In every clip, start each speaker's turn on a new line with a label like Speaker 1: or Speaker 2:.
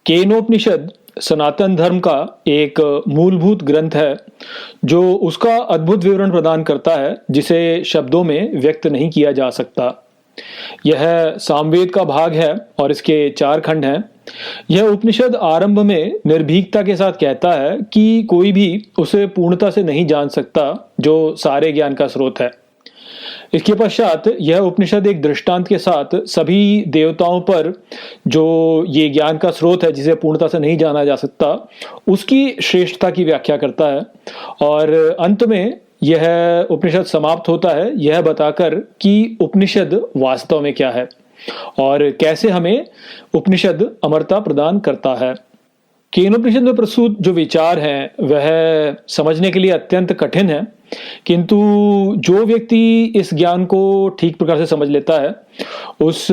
Speaker 1: केनोपनिषद सनातन धर्म का एक मूलभूत ग्रंथ है जो उसका अद्भुत विवरण प्रदान करता है जिसे शब्दों में व्यक्त नहीं किया जा सकता। यह सामवेद का भाग है और इसके 4 खंड हैं। यह उपनिषद आरंभ में निर्भीकता के साथ कहता है कि कोई भी उसे पूर्णता से नहीं जान सकता जो सारे ज्ञान का स्रोत है। इसके पश्चात यह उपनिषद एक दृष्टांत के साथ सभी देवताओं पर जो ये ज्ञान का स्रोत है जिसे पूर्णता से नहीं जाना जा सकता उसकी श्रेष्ठता की व्याख्या करता है और अंत में यह उपनिषद समाप्त होता है यह बताकर कि उपनिषद वास्तव में क्या है और कैसे हमें उपनिषद अमरता प्रदान करता है। केनोपनिषद में प्रस्तुत जो विचार हैं वह समझने के लिए अत्यंत कठिन है, किंतु जो व्यक्ति इस ज्ञान को ठीक प्रकार से समझ लेता है उस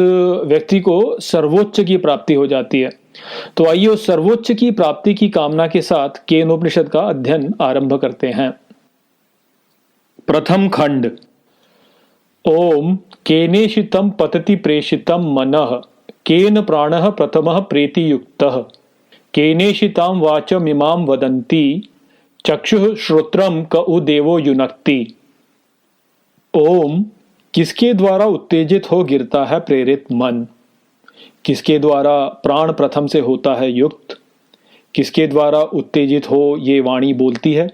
Speaker 1: व्यक्ति को सर्वोच्च की प्राप्ति हो जाती है। तो आइए उस सर्वोच्च की प्राप्ति की कामना के साथ केनोपनिषद का अध्ययन आरंभ करते हैं। प्रथम खंड। ओम केनेशितं पतति प्रेषितं मनः केन प्राणः प्रथमः प्रेति युक्तः केनेशितां वाचमिमां वदन्ति चक्षुः श्रोत्रम कउ देवो युनक्ति। ओम किसके द्वारा उत्तेजित हो गिरता है प्रेरित मन, किसके द्वारा प्राण प्रथम से होता है युक्त, किसके द्वारा उत्तेजित हो ये वाणी बोलती है।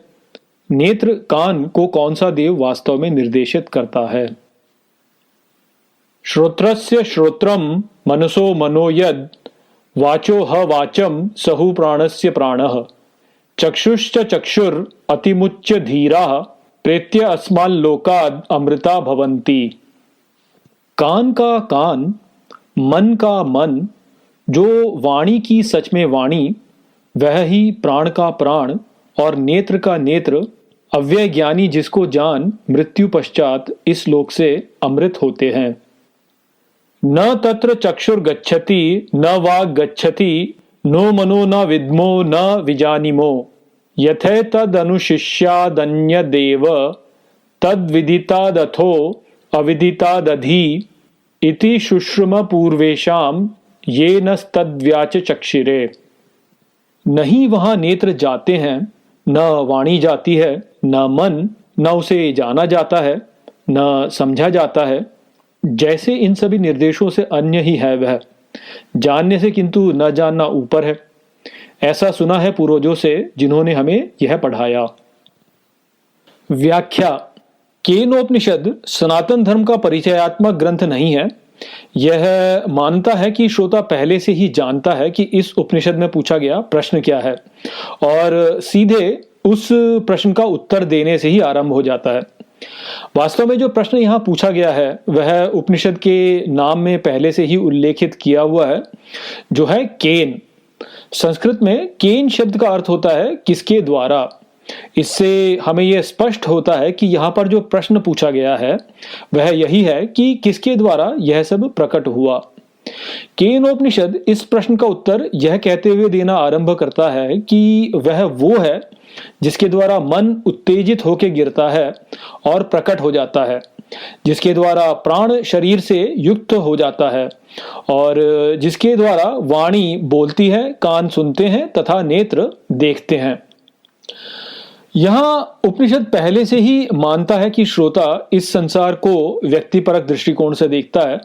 Speaker 1: नेत्र कान को कौन सा देव वास्तव में निर्देशित करता है। श्रोत्रस्य श्रोत्रम मनसो मनो यद वाचो ह वाचम सहु प्राणस्य प्राणः चक्षुश्च चक्षुर अतिमुच्च धीरा प्रेत्य अस्माल लोकाद अमृता भवंती। कान का कान, मन का मन, जो वाणी की सच में वाणी वह ही प्राण का प्राण और नेत्र का नेत्र अव्यय ज्ञानी जिसको जान मृत्यु पश्चात इस लोक से अमृत होते हैं। न तत्र चक्षुर गच्छति न वाग गच्छति नो मनो न विद्मो न विजानीमो यथे तद अनुशिष्यादन्य देव तद विदितादथो अविदितादधि इति शुश्रुम पूर्वेशाम ये नस्तद्व्याच चक्षिरे। नहीं वहां नेत्र जाते हैं, न वाणी जाती है, न मन, न उसे जाना जाता है, न समझा जाता है। जैसे इन सभी निर्देशों से अन्य ही है वह, जानने से किंतु न जानना ऊपर है। ऐसा सुना है पूर्वजों से जिन्होंने हमें यह पढ़ाया। व्याख्या। केनोपनिषद सनातन धर्म का परिचयात्मक ग्रंथ नहीं है। यह मानता है कि श्रोता पहले से ही जानता है कि इस उपनिषद में पूछा गया प्रश्न क्या है और सीधे उस प्रश्न का उत्तर देने से ही आरंभ हो जाता है। वास्तव में जो प्रश्न यहाँ पूछा गया है वह उपनिषद के नाम में पहले से ही उल्लेखित किया हुआ है, जो है केन। संस्कृत में केन शब्द का अर्थ होता है किसके द्वारा। इससे हमें यह स्पष्ट होता है कि यहाँ पर जो प्रश्न पूछा गया है वह यही है कि किसके द्वारा यह सब प्रकट हुआ। केनोपनिषद इस प्रश्न का उत्तर यह कहते हुए देना आरंभ करता है कि वह वो है जिसके द्वारा मन उत्तेजित होकर गिरता है और प्रकट हो जाता है, जिसके द्वारा प्राण शरीर से युक्त हो जाता है और जिसके द्वारा वाणी बोलती है, कान सुनते हैं तथा नेत्र देखते हैं। यहाँ उपनिषद पहले से ही मानता है कि श्रोता इस संसार को व्यक्तिपरक दृष्टिकोण से देखता है,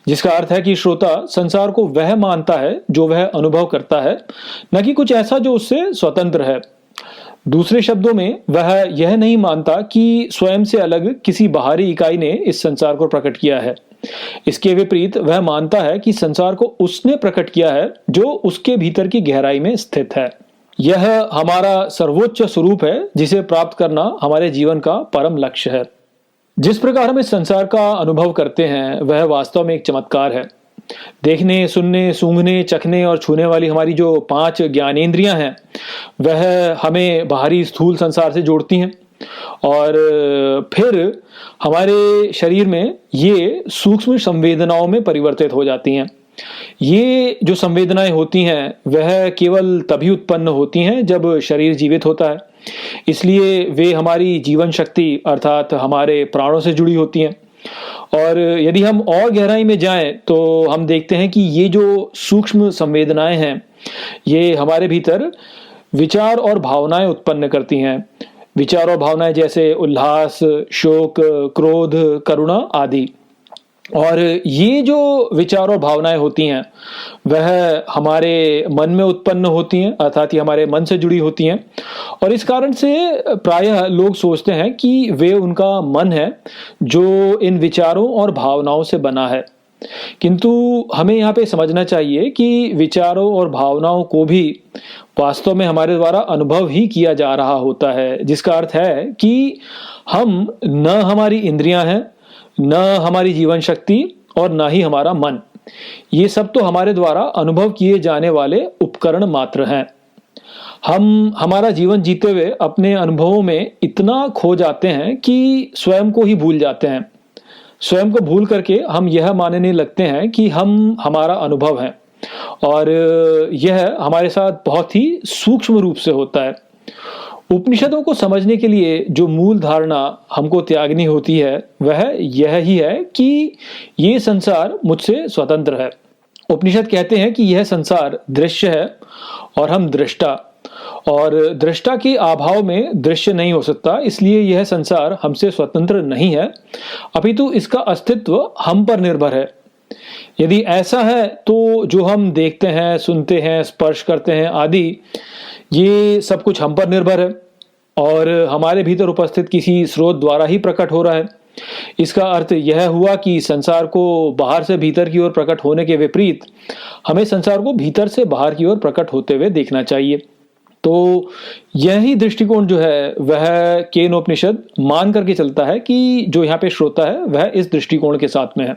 Speaker 1: जिसका अर्थ है कि श्रोता संसार को वह मानता है जो वह अनुभव करता है, न कि कुछ ऐसा जो उससे स्वतंत्र है। दूसरे शब्दों में वह यह नहीं मानता कि स्वयं से अलग किसी बाहरी इकाई ने इस संसार को प्रकट किया है। इसके विपरीत वह मानता है कि संसार को उसने प्रकट किया है जो उसके भीतर की गहराई में स्थित है। यह हमारा सर्वोच्च स्वरूप है जिसे प्राप्त करना हमारे जीवन का परम लक्ष्य है। जिस प्रकार हम इस संसार का अनुभव करते हैं वह वास्तव में एक चमत्कार है। देखने, सुनने, सूंघने, चखने और छूने वाली हमारी जो 5 ज्ञानेंद्रियां हैं वह हमें बाहरी स्थूल संसार से जोड़ती हैं और फिर हमारे शरीर में ये सूक्ष्म संवेदनाओं में परिवर्तित हो जाती हैं। ये जो संवेदनाएं होती हैं वह केवल तभी उत्पन्न होती हैं जब शरीर जीवित होता है, इसलिए वे हमारी जीवन शक्ति अर्थात हमारे प्राणों से जुड़ी होती हैं और यदि हम और गहराई में जाएं तो हम देखते हैं कि ये जो सूक्ष्म संवेदनाएं हैं ये हमारे भीतर विचार और भावनाएं उत्पन्न करती हैं। विचार और भावनाएं जैसे उल्लास, शोक, क्रोध, करुणा आदि। और ये जो विचार और भावनाएं होती हैं वह हमारे मन में उत्पन्न होती हैं, अर्थात ये हमारे मन से जुड़ी होती हैं। और इस कारण से प्रायः लोग सोचते हैं कि वे उनका मन है जो इन विचारों और भावनाओं से बना है। किंतु हमें यहाँ पे समझना चाहिए कि विचारों और भावनाओं को भी वास्तव में हमारे द्वारा अनुभव ही किया जा रहा होता है, जिसका अर्थ है कि हम न हमारी इंद्रियां हैं, न हमारी जीवन शक्ति और न ही हमारा मन। ये सब तो हमारे द्वारा अनुभव किए जाने वाले उपकरण मात्र हैं। हम हमारा जीवन जीते हुए अपने अनुभवों में इतना खो जाते हैं कि स्वयं को ही भूल जाते हैं। स्वयं को भूल करके हम यह मानने लगते हैं कि हम हमारा अनुभव हैं, और यह हमारे साथ बहुत ही सूक्ष्म रूप से होता है। उपनिषदों को समझने के लिए जो मूल धारणा हमको त्यागनी होती है वह यह ही है कि ये संसार मुझसे स्वतंत्र है। उपनिषद कहते हैं कि यह संसार दृश्य है और हम दृष्टा, और दृष्टा के अभाव में दृश्य नहीं हो सकता, इसलिए यह संसार हमसे स्वतंत्र नहीं है, अपितु इसका अस्तित्व हम पर निर्भर है। यदि ऐसा है तो जो हम देखते हैं, सुनते हैं, स्पर्श करते हैं आदि, ये सब कुछ हम पर निर्भर है और हमारे भीतर उपस्थित किसी स्रोत द्वारा ही प्रकट हो रहा है। इसका अर्थ यह हुआ कि संसार को बाहर से भीतर की ओर प्रकट होने के विपरीत हमें संसार को भीतर से बाहर की ओर प्रकट होते हुए देखना चाहिए। तो यही दृष्टिकोण जो है वह केनोपनिषद मान करके चलता है कि जो यहाँ पे श्रोता है वह इस दृष्टिकोण के साथ में है।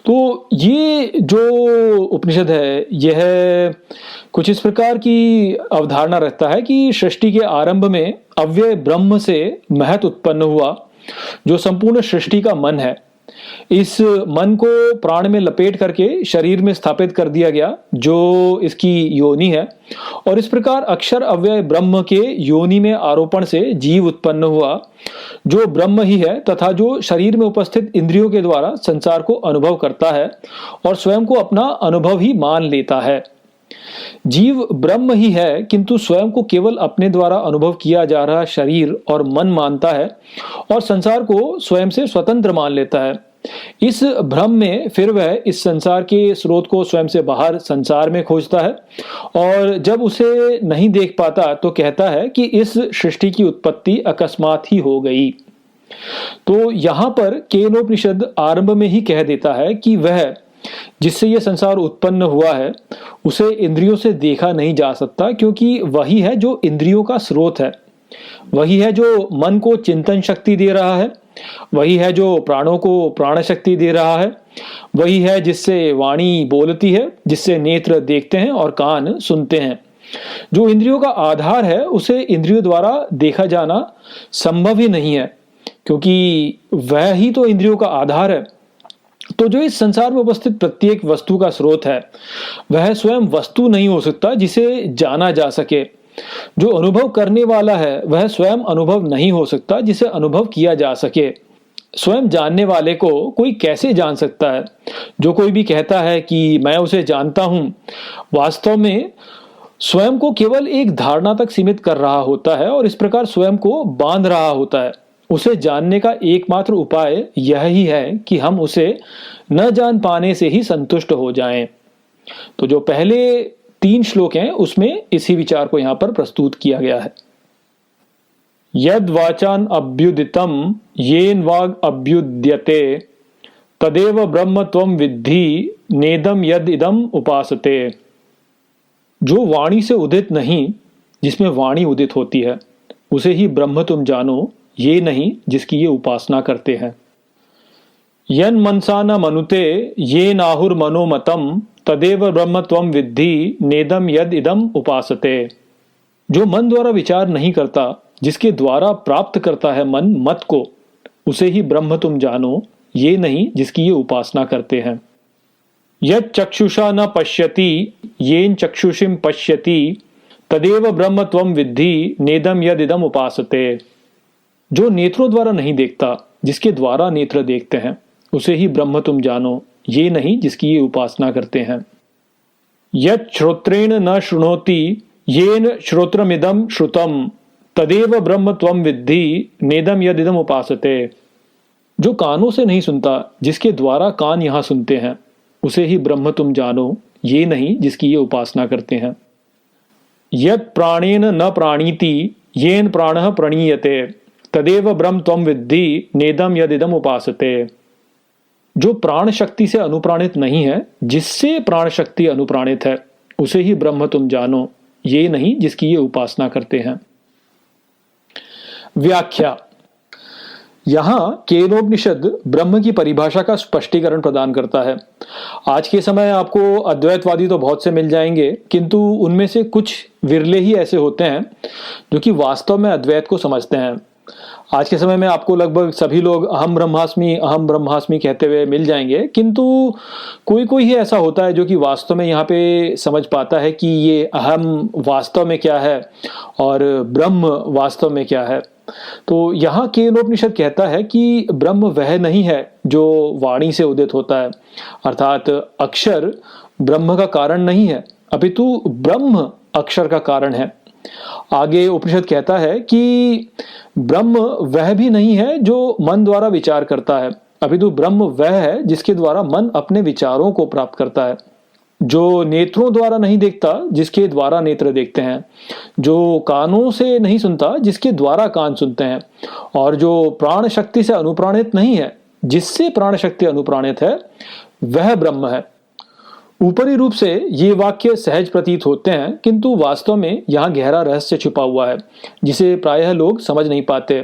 Speaker 1: तो ये जो उपनिषद है यह कुछ इस प्रकार की अवधारणा रखता है कि सृष्टि के आरंभ में अव्यय ब्रह्म से महत उत्पन्न हुआ, जो संपूर्ण सृष्टि का मन है। इस मन को प्राण में लपेट करके शरीर में स्थापित कर दिया गया, जो इसकी योनि है, और इस प्रकार अक्षर अव्यय ब्रह्म के योनि में आरोपण से जीव उत्पन्न हुआ, जो ब्रह्म ही है तथा जो शरीर में उपस्थित इंद्रियों के द्वारा संसार को अनुभव करता है और स्वयं को अपना अनुभव ही मान लेता है। जीव ब्रह्म ही है, किंतु स्वयं को केवल अपने द्वारा अनुभव किया जा रहा शरीर और मन मानता है और संसार को स्वयं से स्वतंत्र मान लेता है। इस भ्रम में फिर वह इस संसार के स्रोत को स्वयं से बाहर संसार में खोजता है, और जब उसे नहीं देख पाता तो कहता है कि इस सृष्टि की उत्पत्ति अकस्मात ही हो गई। तो यहाँ पर केनोपनिषद आरंभ में ही कह देता है कि वह जिससे यह संसार उत्पन्न हुआ है उसे इंद्रियों से देखा नहीं जा सकता, क्योंकि वही है जो इंद्रियों का स्रोत है, वही है जो मन को चिंतन शक्ति दे रहा है, वही है जो प्राणों को प्राण शक्ति दे रहा है, वही है जिससे वाणी बोलती है, जिससे नेत्र देखते हैं और कान सुनते हैं। जो इंद्रियों का आधार है उसे इंद्रियों द्वारा देखा जाना संभव ही नहीं है, क्योंकि वह ही तो इंद्रियों का आधार है। तो जो इस संसार में उपस्थित प्रत्येक वस्तु का स्रोत है वह स्वयं वस्तु नहीं हो सकता जिसे जाना जा सके। जो अनुभव करने वाला है वह स्वयं अनुभव नहीं हो सकता जिसे अनुभव किया जा सके। स्वयं जानने वाले को कोई कैसे जान सकता है? जो कोई भी कहता है कि मैं उसे जानता हूं, वास्तव में स्वयं को केवल एक धारणा तक सीमित कर रहा होता है और इस प्रकार स्वयं को बांध रहा होता है। उसे जानने का एकमात्र उपाय यह ही है कि हम उसे न जान पाने से ही संतुष्ट हो जाएं। तो जो पहले 3 श्लोक हैं उसमें इसी विचार को यहां पर प्रस्तुत किया गया है। यद वाचान अभ्युदितम येन वाग अभ्युद्यते तदेव ब्रह्म त्वं विद्धि नेदम यद इदम उपासते। जो वाणी से उदित नहीं, जिसमें वाणी उदित होती है, उसे ही ब्रह्म तुम जानो, ये नहीं जिसकी ये उपासना करते हैं। यन मनसा न मनुते ये नाहुर मनोमतम तदेव ब्रह्म त्वं विद्धि नेदम यद इदम उपासते। जो मन द्वारा विचार नहीं करता, जिसके द्वारा प्राप्त करता है मन मत को, उसे ही ब्रह्म तुम जानो, ये नहीं जिसकी ये उपासना करते हैं। यद चक्षुषा न पश्यति येन चक्षुषिम पश्यति तदेव ब्रह्म त्वं विद्धि नेदम यद इदम उपासते। जो नेत्रों द्वारा नहीं देखता, जिसके द्वारा नेत्र देखते हैं, उसे ही ब्रह्म तुम जानो, ये नहीं जिसकी ये उपासना करते हैं। यत् श्रोत्रेण न शृणोति येन श्रोत्रमिदं श्रुतम तदेव ब्रह्म त्वं विद्धि नेदम यदिदम उपासते। जो कानों से नहीं सुनता, जिसके द्वारा कान यहां सुनते हैं, उसे ही ब्रह्म तुम जानो, ये नहीं जिसकी ये उपासना करते हैं। यत् प्राणेन न प्राणीति येन प्राणः प्रणीयते तदेव ब्रह्म त्वं विद्धि नेदम यदिदम उपासते। जो प्राण शक्ति से अनुप्राणित नहीं है, जिससे प्राण शक्ति अनुप्राणित है, उसे ही ब्रह्म तुम जानो, ये नहीं जिसकी ये उपासना करते हैं। व्याख्या। यहां केनोपनिषद ब्रह्म की परिभाषा का स्पष्टीकरण प्रदान करता है। आज के समय आपको अद्वैतवादी तो बहुत से मिल जाएंगे, किंतु उनमें से कुछ विरले ही ऐसे होते हैं जो कि वास्तव में अद्वैत को समझते हैं। आज के समय में आपको लगभग सभी लोग अहम ब्रह्मास्मि कहते हुए मिल जाएंगे, किंतु कोई कोई ही ऐसा होता है जो कि वास्तव में यहाँ पे समझ पाता है कि ये अहम वास्तव में क्या है और ब्रह्म वास्तव में क्या है। तो यहाँ केनोपनिषद कहता है कि ब्रह्म वह नहीं है जो वाणी से उदित होता है, अर्थात अक्षर ब्रह्म का कारण नहीं है, अपितु ब्रह्म अक्षर का कारण है। आगे उपनिषद कहता है कि ब्रह्म वह भी नहीं है जो मन द्वारा विचार करता है, अपितु ब्रह्म वह है जिसके द्वारा मन अपने विचारों को प्राप्त करता है। जो नेत्रों द्वारा नहीं देखता, जिसके द्वारा नेत्र देखते हैं। जो कानों से नहीं सुनता, जिसके द्वारा कान सुनते हैं। और जो प्राण शक्ति से अनुप्राणित नहीं है, जिससे प्राण शक्ति अनुप्राणित है, वह ब्रह्म है। ऊपरी रूप से ये वाक्य सहज प्रतीत होते हैं, किंतु वास्तव में यहाँ गहरा रहस्य छुपा हुआ है, जिसे प्रायः लोग समझ नहीं पाते।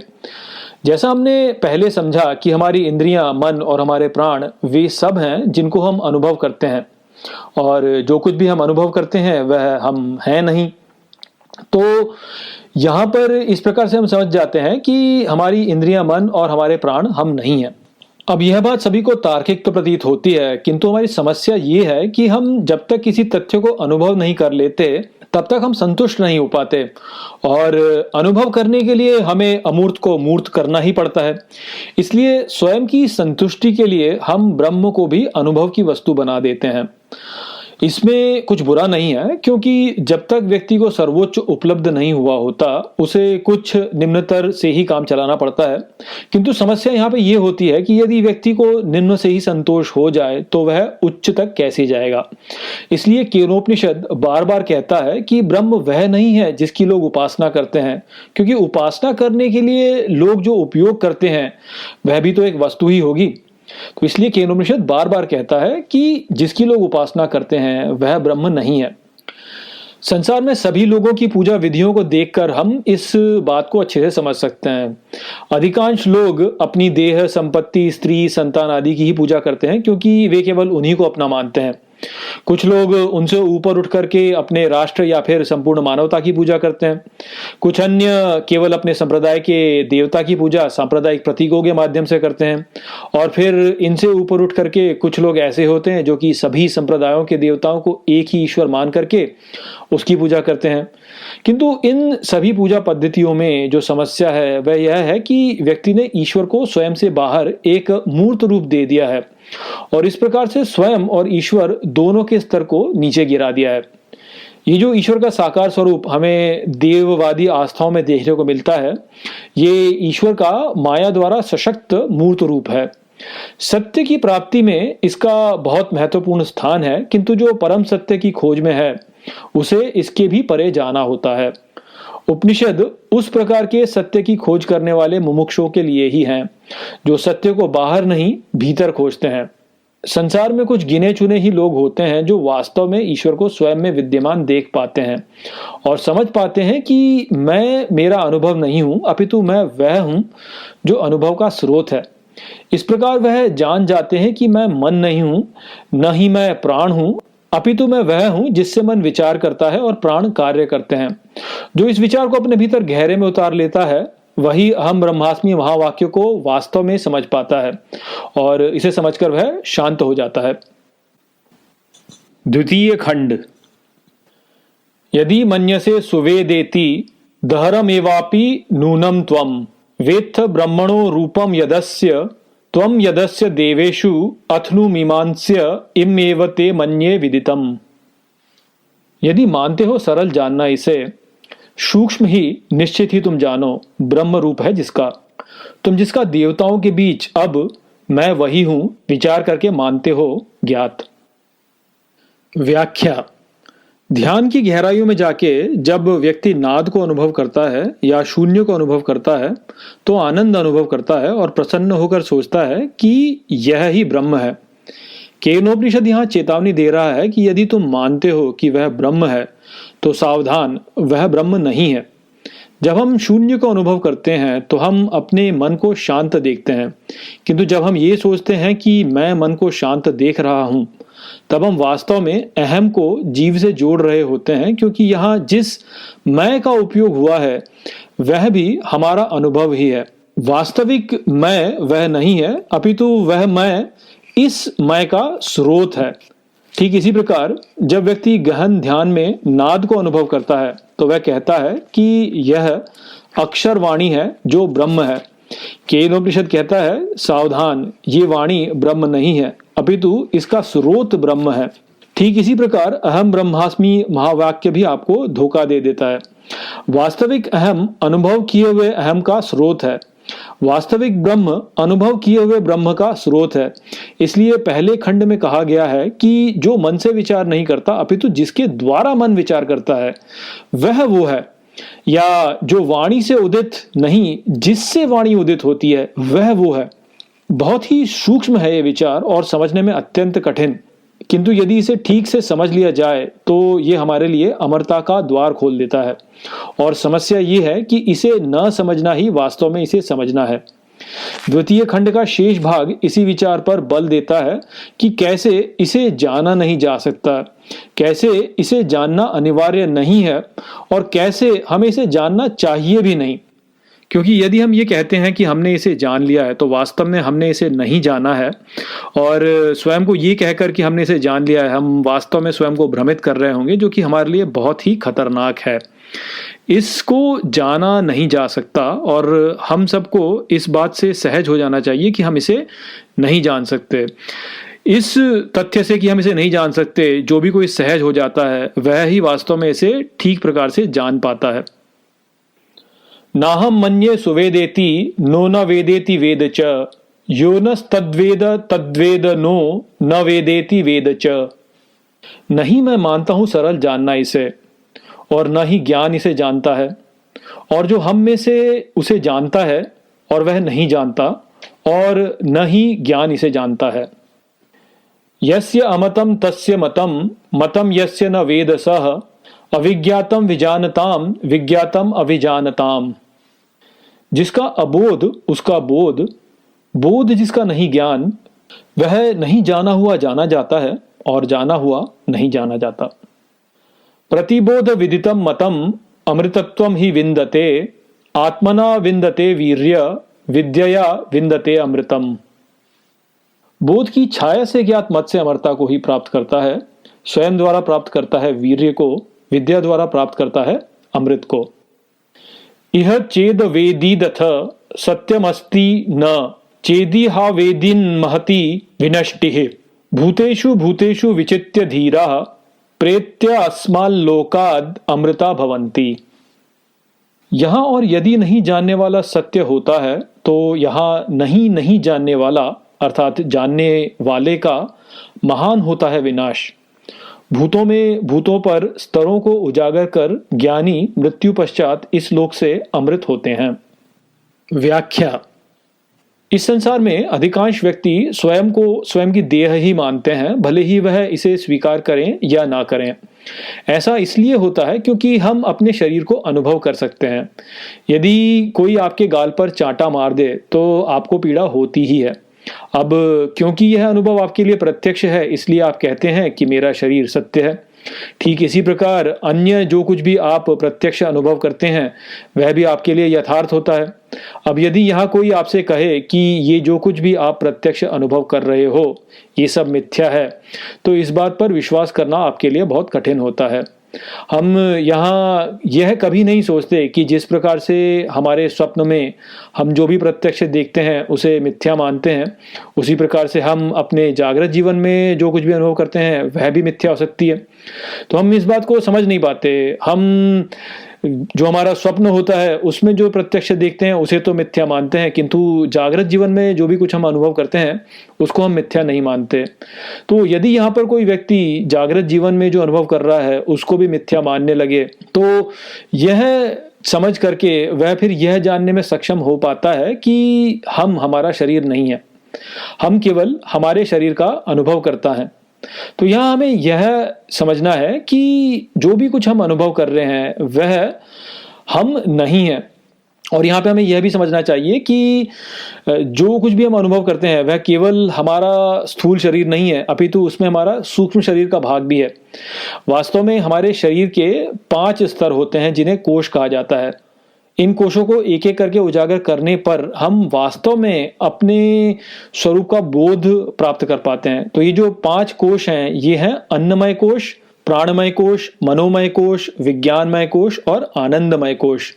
Speaker 1: जैसा हमने पहले समझा कि हमारी इंद्रियां, मन और हमारे प्राण वे सब हैं जिनको हम अनुभव करते हैं, और जो कुछ भी हम अनुभव करते हैं वह हम हैं नहीं। तो यहाँ पर इस प्रकार से हम समझ जाते हैं कि हमारी इंद्रियां, मन और हमारे प्राण हम नहीं हैं। अब यह बात सभी को तार्किक तो प्रतीत होती है, किंतु हमारी समस्या ये है कि हम जब तक किसी तथ्य को अनुभव नहीं कर लेते, तब तक हम संतुष्ट नहीं हो पाते, और अनुभव करने के लिए हमें अमूर्त को मूर्त करना ही पड़ता है। इसलिए स्वयं की संतुष्टि के लिए हम ब्रह्म को भी अनुभव की वस्तु बना देते हैं। इसमें कुछ बुरा नहीं है, क्योंकि जब तक व्यक्ति को सर्वोच्च उपलब्ध नहीं हुआ होता, उसे कुछ निम्नतर से ही काम चलाना पड़ता है। किंतु समस्या यहाँ पे ये होती है कि यदि व्यक्ति को निम्न से ही संतोष हो जाए तो वह उच्च तक कैसे जाएगा। इसलिए केनोपनिषद बार बार कहता है कि ब्रह्म वह नहीं है जिसकी लोग उपासना करते हैं, क्योंकि उपासना करने के लिए लोग जो उपयोग करते हैं वह भी तो एक वस्तु ही होगी। तो इसलिए केनोपनिषद बार बार कहता है कि जिसकी लोग उपासना करते हैं वह ब्रह्म नहीं है। संसार में सभी लोगों की पूजा विधियों को देखकर हम इस बात को अच्छे से समझ सकते हैं। अधिकांश लोग अपनी देह, संपत्ति, स्त्री, संतान आदि की ही पूजा करते हैं, क्योंकि वे केवल उन्हीं को अपना मानते हैं। कुछ लोग उनसे ऊपर उठ करके अपने राष्ट्र या फिर संपूर्ण मानवता की पूजा करते हैं। कुछ अन्य केवल अपने संप्रदाय के देवता की पूजा सांप्रदायिक प्रतीकों के माध्यम से करते हैं। और फिर इनसे ऊपर उठ करके कुछ लोग ऐसे होते हैं जो कि सभी संप्रदायों के देवताओं को एक ही ईश्वर मान करके उसकी पूजा करते हैं। किंतु इन सभी पूजा पद्धतियों में जो समस्या है वह यह है कि व्यक्ति ने ईश्वर को स्वयं से बाहर एक मूर्त रूप दे दिया है, और इस प्रकार से स्वयं और ईश्वर दोनों के स्तर को नीचे गिरा दिया है। ये जो ईश्वर का साकार स्वरूप हमें देववादी आस्थाओं में देखने को मिलता है, ये ईश्वर का माया द्वारा सशक्त मूर्त रूप है। सत्य की प्राप्ति में इसका बहुत महत्वपूर्ण स्थान है, किंतु जो परम सत्य की खोज में है उसे इसके भी परे जाना होता है। उपनिषद उस प्रकार के सत्य की खोज करने वाले मुमुक्षुओं के लिए ही हैं, जो सत्य को बाहर नहीं भीतर खोजते हैं। संसार में कुछ गिने चुने ही लोग होते हैं जो वास्तव में ईश्वर को स्वयं में विद्यमान देख पाते हैं और समझ पाते हैं कि मैं मेरा अनुभव नहीं हूं, अपितु मैं वह हूं जो अनुभव का स्रोत है। इस प्रकार वह जान जाते हैं कि मैं मन नहीं हूं, न ही मैं प्राण हूं, अपितु मैं वह हूं जिससे मन विचार करता है और प्राण कार्य करते हैं। जो इस विचार को अपने भीतर गहरे में उतार लेता है वही अहम ब्रह्मास्मि महावाक्य को वास्तव में समझ पाता है, और इसे समझकर वह शांत हो जाता है। द्वितीय खंड। यदि मन्यसे सुवेदेति दहरमेवापि नूनम त्वम वेत्थ ब्रह्मणो रूपम यदस्य त्वं यदस्य देवेषु अथनु मीमांस्य इमेव ते मन्ये विदितम। यदि मानते हो सरल जानना इसे, सूक्ष्म ही निश्चित ही तुम जानो, ब्रह्म रूप है जिसका, तुम जिसका देवताओं के बीच अब मैं वही हूं विचार करके मानते हो ज्ञात। व्याख्या। ध्यान की गहराइयों में जाके जब व्यक्ति नाद को अनुभव करता है या शून्य को अनुभव करता है तो आनंद अनुभव करता है और प्रसन्न होकर सोचता है कि यह ही ब्रह्म है। केनोपनिषद यहाँ चेतावनी दे रहा है कि यदि तुम मानते हो कि वह ब्रह्म है तो सावधान, वह ब्रह्म नहीं है। जब हम शून्य को अनुभव करते हैं तो हम अपने मन को शांत देखते हैं, किंतु जब हम ये सोचते हैं कि मैं मन को शांत देख रहा हूं, तब हम वास्तव में अहम को जीव से जोड़ रहे होते हैं, क्योंकि यहाँ जिस मैं का उपयोग हुआ है वह भी हमारा अनुभव ही है। वास्तविक मैं वह नहीं है, अपितु वह मैं इस मैं का स्रोत है। ठीक इसी प्रकार जब व्यक्ति गहन ध्यान में नाद को अनुभव करता है तो वह कहता है कि यह अक्षर वाणी है जो ब्रह्म है। केनोपनिषद कहता है सावधान, ये वाणी ब्रह्म नहीं है, अपितु इसका स्रोत ब्रह्म है। ठीक इसी प्रकार अहम ब्रह्मास्मि महावाक्य भी आपको धोखा दे देता है। वास्तविक अहम अनुभव किए हुए अहम का स्रोत है, वास्तविक ब्रह्म अनुभव किए हुए ब्रह्म का स्रोत है। इसलिए पहले खंड में कहा गया है कि जो मन से विचार नहीं करता अपितु जिसके द्वारा मन विचार करता है वह वो है, या जो वाणी से उदित नहीं जिससे वाणी उदित होती है वह वो है। बहुत ही सूक्ष्म है ये विचार और समझने में अत्यंत कठिन, किंतु यदि इसे ठीक से समझ लिया जाए तो ये हमारे लिए अमरता का द्वार खोल देता है। और समस्या ये है कि इसे न समझना ही वास्तव में इसे समझना है। द्वितीय खंड का शेष भाग इसी विचार पर बल देता है कि कैसे इसे जाना नहीं जा सकता, कैसे इसे जानना अनिवार्य नहीं है और कैसे हमें इसे जानना चाहिए भी नहीं। क्योंकि यदि हम ये कहते हैं कि हमने इसे जान लिया है तो वास्तव में हमने इसे नहीं जाना है, और स्वयं को ये कहकर कि हमने इसे जान लिया है हम वास्तव में स्वयं को भ्रमित कर रहे होंगे, जो कि हमारे लिए बहुत ही खतरनाक है। इसको जाना नहीं जा सकता और हम सबको इस बात से सहज हो जाना चाहिए कि हम इसे नहीं जान सकते। इस तथ्य से कि हम इसे नहीं जान सकते जो भी कोई सहज हो जाता है वह ही वास्तव में इसे ठीक प्रकार से जान पाता है। नाहम मन्ये सुवेदेति नो न वेदेति वेद च, यो नस्तद्वेद तद्वेद नो न वेदेति वेद च। नहीं मैं मानता हूं सरल जानना इसे, और न ही ज्ञान इसे जानता है, और जो हम में से उसे जानता है और वह नहीं जानता, और न ही ज्ञान इसे जानता है। यस्य अमतम तस्य मतम, मतम यस्य न वेद सह, अविज्ञातम विजानताम विज्ञातम अविजानताम। जिसका अबोध उसका बोध, बोध जिसका नहीं ज्ञान, वह नहीं जाना हुआ जाना जाता है और जाना हुआ नहीं जाना जाता। प्रतिबोध विदितम मतम अमृतत्वम ही विन्दते, आत्मना विन्दते वीर्य विद्यया विन्दते अमृतम। बोध की छाया से ज्ञात मत से अमरता को ही प्राप्त करता है, स्वयं द्वारा प्राप्त करता है वीर्य को, विद्या द्वारा प्राप्त करता है अमृत को। इह चेद वेदीदथ सत्यमस्ति न, चेदी हा वेदिन महति विनष्टिः, भूतेषु भूतेषु विचित्य धीराः प्रेत्य अस्माल्लोकाद् अमृता भवन्ति। यहाँ और यदि नहीं जानने वाला सत्य होता है तो यहाँ नहीं जानने वाला अर्थात जानने वाले का महान होता है विनाश। भूतों में भूतों पर स्तरों को उजागर कर ज्ञानी मृत्यु पश्चात इस लोक से अमृत होते हैं। व्याख्या। इस संसार में अधिकांश व्यक्ति स्वयं को स्वयं की देह ही मानते हैं, भले ही वह इसे स्वीकार करें या ना करें। ऐसा इसलिए होता है क्योंकि हम अपने शरीर को अनुभव कर सकते हैं। यदि कोई आपके गाल पर चांटा मार दे तो आपको पीड़ा होती ही है। अब क्योंकि यह अनुभव आपके लिए प्रत्यक्ष है इसलिए आप कहते हैं कि मेरा शरीर सत्य है। ठीक इसी प्रकार अन्य जो कुछ भी आप प्रत्यक्ष अनुभव करते हैं वह भी आपके लिए यथार्थ होता है। अब यदि यहाँ कोई आपसे कहे कि ये जो कुछ भी आप प्रत्यक्ष अनुभव कर रहे हो ये सब मिथ्या है, तो इस बात पर विश्वास करना आपके लिए बहुत कठिन होता है। हम यहाँ यह कभी नहीं सोचते कि जिस प्रकार से हमारे स्वप्न में हम जो भी प्रत्यक्ष देखते हैं उसे मिथ्या मानते हैं, उसी प्रकार से हम अपने जागृत जीवन में जो कुछ भी अनुभव करते हैं वह भी मिथ्या हो सकती है। तो हम इस बात को समझ नहीं पाते। हम जो हमारा स्वप्न होता है उसमें जो प्रत्यक्ष देखते हैं उसे तो मिथ्या मानते हैं, किंतु जागृत जीवन में जो भी कुछ हम अनुभव करते हैं उसको हम मिथ्या नहीं मानते। तो यदि यहाँ पर कोई व्यक्ति जागृत जीवन में जो अनुभव कर रहा है उसको भी मिथ्या मानने लगे, तो यह समझ करके वह फिर यह जानने में सक्षम हो पाता है कि हम हमारा शरीर नहीं है, हम केवल हमारे शरीर का अनुभव करता है। तो यहाँ हमें यह समझना है कि जो भी कुछ हम अनुभव कर रहे हैं वह हम नहीं है। और यहाँ पे हमें यह भी समझना चाहिए कि जो कुछ भी हम अनुभव करते हैं वह केवल हमारा स्थूल शरीर नहीं है, अपितु उसमें हमारा सूक्ष्म शरीर का भाग भी है। वास्तव में हमारे शरीर के 5 स्तर होते हैं जिन्हें कोश कहा जाता है। इन कोशों को एक एक करके उजागर करने पर हम वास्तव में अपने स्वरूप का बोध प्राप्त कर पाते हैं। तो ये जो 5 कोश हैं ये हैं अन्नमय कोश, प्राणमय कोश, मनोमय कोश, विज्ञानमय कोश और आनंदमय कोश।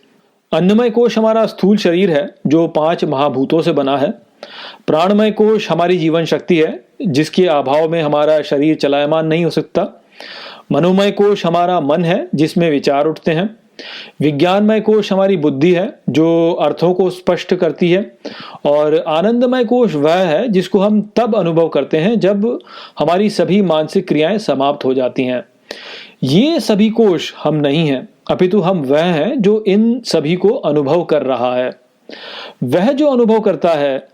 Speaker 1: अन्नमय कोश हमारा स्थूल शरीर है जो 5 महाभूतों से बना है। प्राणमय कोश हमारी जीवन शक्ति है जिसके अभाव में हमारा शरीर चलायमान नहीं हो सकता। मनोमय कोश हमारा मन है जिसमें विचार उठते हैं। विज्ञानमय कोश हमारी बुद्धि है जो अर्थों को स्पष्ट करती है। और आनंदमय कोश वह है जिसको हम तब अनुभव करते हैं जब हमारी सभी मानसिक क्रियाएं समाप्त हो जाती हैं। ये सभी कोश हम नहीं हैं, अपितु हम वह हैं जो इन सभी को अनुभव कर रहा है। वह जो अनुभव करता है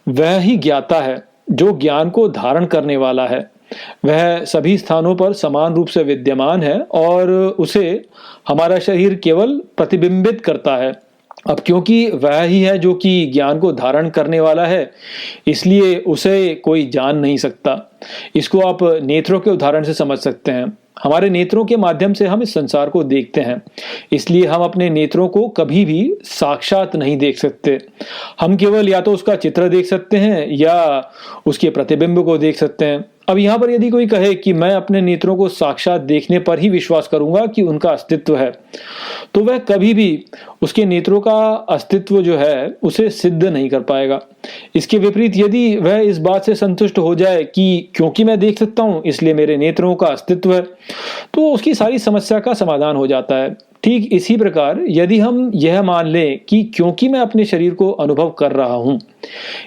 Speaker 1: वह ही ज्ञाता है जो ज्ञान को धारण करने वाला है। वह सभी स्थानों पर समान रूप से विद्यमान है और उसे हमारा शरीर केवल प्रतिबिंबित करता है। अब क्योंकि वह ही है जो कि ज्ञान को धारण करने वाला है, इसलिए उसे कोई जान नहीं सकता। इसको आप नेत्रों के उदाहरण से समझ सकते हैं। हमारे नेत्रों के माध्यम से हम इस संसार को देखते हैं, इसलिए हम अपने नेत्रों को कभी भी साक्षात नहीं देख सकते। हम केवल या तो उसका चित्र देख सकते हैं या उसके प्रतिबिंब को देख सकते हैं। अब यहाँ पर यदि कोई कहे कि मैं अपने नेत्रों को साक्षात देखने पर ही विश्वास करूंगा कि उनका अस्तित्व है, तो वह कभी भी उसके नेत्रों का अस्तित्व जो है उसे सिद्ध नहीं कर पाएगा। इसके विपरीत यदि वह इस बात से संतुष्ट हो जाए कि क्योंकि मैं देख सकता हूं इसलिए मेरे नेत्रों का अस्तित्व है, तो उसकी सारी समस्या का समाधान हो जाता है। ठीक इसी प्रकार यदि हम यह मान लें कि क्योंकि मैं अपने शरीर को अनुभव कर रहा हूं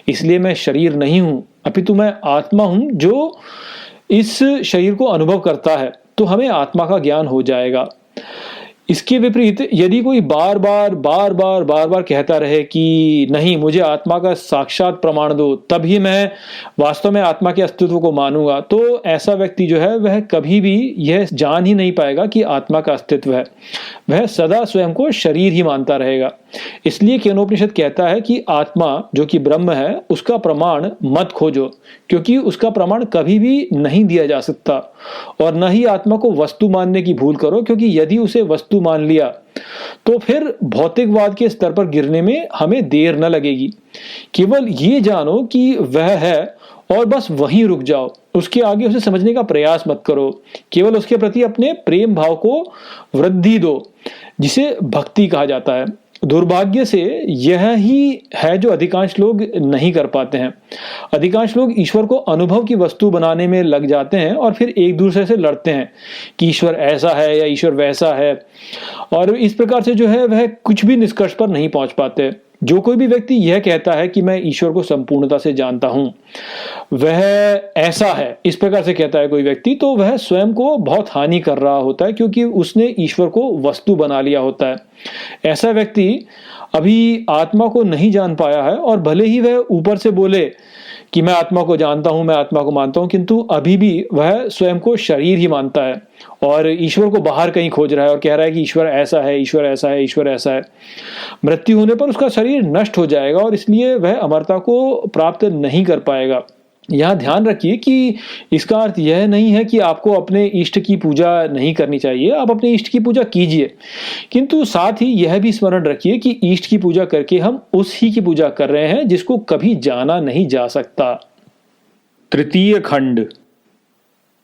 Speaker 1: इसलिए मैं शरीर नहीं हूं, अपितु मैं आत्मा हूं जो इस शरीर को अनुभव करता है, तो हमें आत्मा का ज्ञान हो जाएगा। इसके विपरीत यदि कोई बार बार कहता रहे कि नहीं मुझे आत्मा का साक्षात प्रमाण दो तभी मैं वास्तव में आत्मा के अस्तित्व को मानूंगा, तो ऐसा व्यक्ति जो है वह कभी भी यह जान ही नहीं पाएगा कि आत्मा का अस्तित्व है। वह सदा स्वयं को शरीर ही मानता रहेगा। इसलिए केनोपनिषद कहता है कि आत्मा जो कि ब्रह्म है उसका प्रमाण मत खोजो, क्योंकि उसका प्रमाण कभी भी नहीं दिया जा सकता। और न ही आत्मा को वस्तु मानने की भूल करो, क्योंकि यदि उसे वस्तु मान लिया तो फिर भौतिकवाद के स्तर पर गिरने में हमें देर न लगेगी। केवल ये जानो कि वह है और बस वहीं रुक जाओ, उसके आगे उसे समझने का प्रयास मत करो। केवल उसके प्रति अपने प्रेम भाव को वृद्धि दो, जिसे भक्ति कहा जाता है। दुर्भाग्य से यह ही है जो अधिकांश लोग नहीं कर पाते हैं। अधिकांश लोग ईश्वर को अनुभव की वस्तु बनाने में लग जाते हैं और फिर एक दूसरे से लड़ते हैं कि ईश्वर ऐसा है या ईश्वर वैसा है, और इस प्रकार से जो है वह कुछ भी निष्कर्ष पर नहीं पहुंच पाते। जो कोई भी व्यक्ति यह कहता है कि मैं ईश्वर को संपूर्णता से जानता हूं, वह ऐसा है, इस प्रकार से कहता है कोई व्यक्ति, तो वह स्वयं को बहुत हानि कर रहा होता है, क्योंकि उसने ईश्वर को वस्तु बना लिया होता है। ऐसा व्यक्ति अभी आत्मा को नहीं जान पाया है, और भले ही वह ऊपर से बोले कि मैं आत्मा को जानता हूं, मैं आत्मा को मानता हूं, किंतु अभी भी वह स्वयं को शरीर ही मानता है और ईश्वर को बाहर कहीं खोज रहा है और कह रहा है कि ईश्वर ऐसा है, ईश्वर ऐसा है, ईश्वर ऐसा है। मृत्यु होने पर उसका शरीर नष्ट हो जाएगा और इसलिए वह अमरता को प्राप्त नहीं कर पाएगा। यहाँ ध्यान रखिए कि इसका अर्थ यह नहीं है कि आपको अपने इष्ट की पूजा नहीं करनी चाहिए। आप अपने इष्ट की पूजा कीजिए, किंतु साथ ही यह भी स्मरण रखिए कि इष्ट की पूजा करके हम उस ही की पूजा कर रहे हैं जिसको कभी जाना नहीं जा सकता। तृतीय खंड।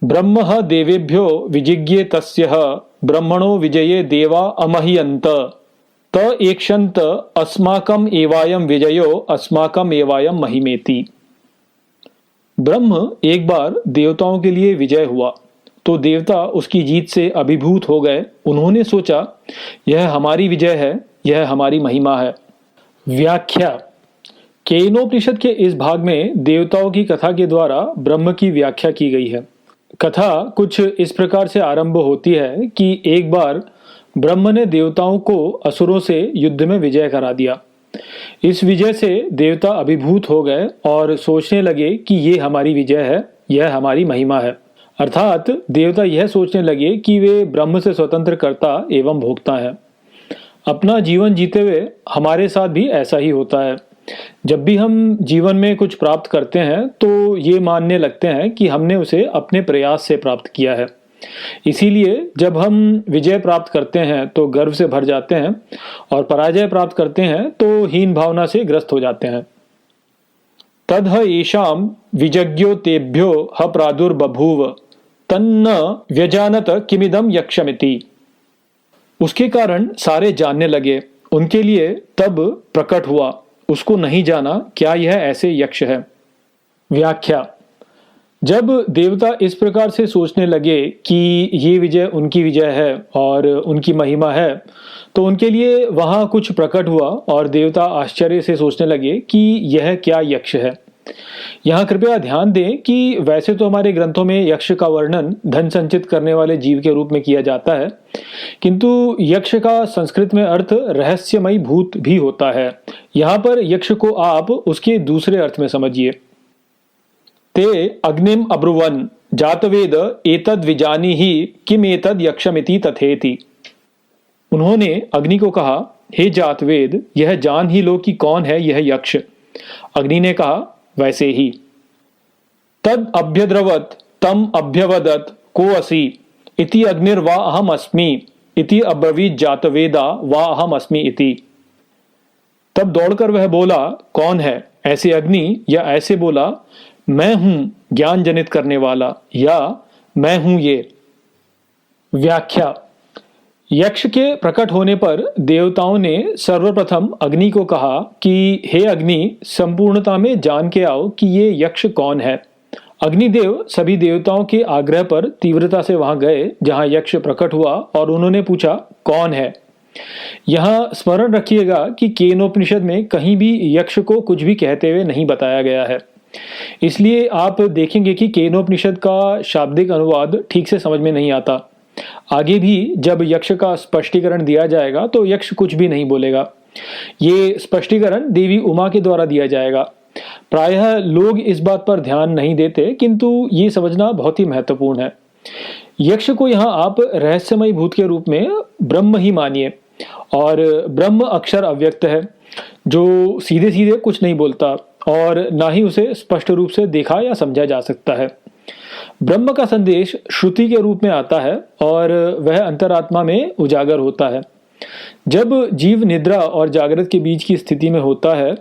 Speaker 1: ब्रह्म देवेभ्यो विजिज्ञे तस्यः ब्रह्मणो विजये देवा अमह्यन्त त एकशंत अस्माकम एवायम विजयो अस्माकम एवायम महिमेति। ब्रह्म एक बार देवताओं के लिए विजय हुआ तो देवता उसकी जीत से अभिभूत हो गए। उन्होंने सोचा यह हमारी विजय है, यह हमारी महिमा है। व्याख्या। केनोपनिषद के इस भाग में देवताओं की कथा के द्वारा ब्रह्म की व्याख्या की गई है। कथा कुछ इस प्रकार से आरंभ होती है कि एक बार ब्रह्म ने देवताओं को असुरों से युद्ध में विजय करा दिया। इस विजय से देवता अभिभूत हो गए और सोचने लगे कि ये हमारी विजय है, यह हमारी महिमा है। अर्थात देवता यह सोचने लगे कि वे ब्रह्म से स्वतंत्र कर्ता एवं भोक्ता है। अपना जीवन जीते हुए हमारे साथ भी ऐसा ही होता है। जब भी हम जीवन में कुछ प्राप्त करते हैं तो ये मानने लगते हैं कि हमने उसे अपने प्रयास से प्राप्त किया है। इसीलिए जब हम विजय प्राप्त करते हैं तो गर्व से भर जाते हैं और पराजय प्राप्त करते हैं तो हीन भावना से ग्रस्त हो जाते हैं। तद्ह येषां विजज्ञो तेभ्यो ह प्रादुर्बभूव तन्न व्यजानत किमिदं यक्षमिति। उसके कारण सारे जानने लगे, उनके लिए तब प्रकट हुआ, उसको नहीं जाना क्या यह ऐसे यक्ष है। व्याख्या। जब देवता इस प्रकार से सोचने लगे कि ये विजय उनकी विजय है और उनकी महिमा है तो उनके लिए वहां कुछ प्रकट हुआ और देवता आश्चर्य से सोचने लगे कि यह क्या यक्ष है। यहाँ कृपया ध्यान दें कि वैसे तो हमारे ग्रंथों में यक्ष का वर्णन धन संचित करने वाले जीव के रूप में किया जाता है, किंतु यक्ष का संस्कृत में अर्थ रहस्यमयी भूत भी होता है। यहाँ पर यक्ष को आप उसके दूसरे अर्थ में समझिए। ते अग्निम अब्रुवन जातवेद एतद विजानी ही किम एतद यक्षमिति तथेति। उन्होंने अग्नि को कहा, हे जातवेद, यह जान ही लो कि कौन है यह यक्ष। अग्नि ने कहा, वैसे ही। तद अभ्यद्रवत तम अभ्यवदत को असि इति अग्निर्वा अहम अस्मि इति अब्रवीत जातवेदा वा अहम अस्मि इति। तब दौड़कर वह बोला, कौन है? ऐसे अग्नि या ऐसे बोला, मैं हूं ज्ञान जनित करने वाला, या मैं हूं ये। व्याख्या। यक्ष के प्रकट होने पर देवताओं ने सर्वप्रथम अग्नि को कहा कि हे अग्नि, संपूर्णता में जान के आओ कि ये यक्ष कौन है। अग्निदेव सभी देवताओं के आग्रह पर तीव्रता से वहां गए जहां यक्ष प्रकट हुआ और उन्होंने पूछा, कौन है? यहाँ स्मरण रखिएगा कि केनोपनिषद में कहीं भी यक्ष को कुछ भी कहते हुए नहीं बताया गया है। इसलिए आप देखेंगे कि केनोपनिषद का शाब्दिक अनुवाद ठीक से समझ में नहीं आता। आगे भी जब यक्ष का स्पष्टीकरण दिया जाएगा तो यक्ष कुछ भी नहीं बोलेगा। ये स्पष्टीकरण देवी उमा के द्वारा दिया जाएगा। प्रायः लोग इस बात पर ध्यान नहीं देते, किंतु ये समझना बहुत ही महत्वपूर्ण है। यक्ष को यहाँ आप रहस्यमय भूत के रूप में ब्रह्म ही मानिए, और ब्रह्म अक्षर अव्यक्त है जो सीधे सीधे कुछ नहीं बोलता और ना ही उसे स्पष्ट रूप से देखा या समझा जा सकता है। ब्रह्म का संदेश श्रुति के रूप में आता है और वह अंतरात्मा में उजागर होता है। जब जीव निद्रा और जागृत के बीच की स्थिति में होता है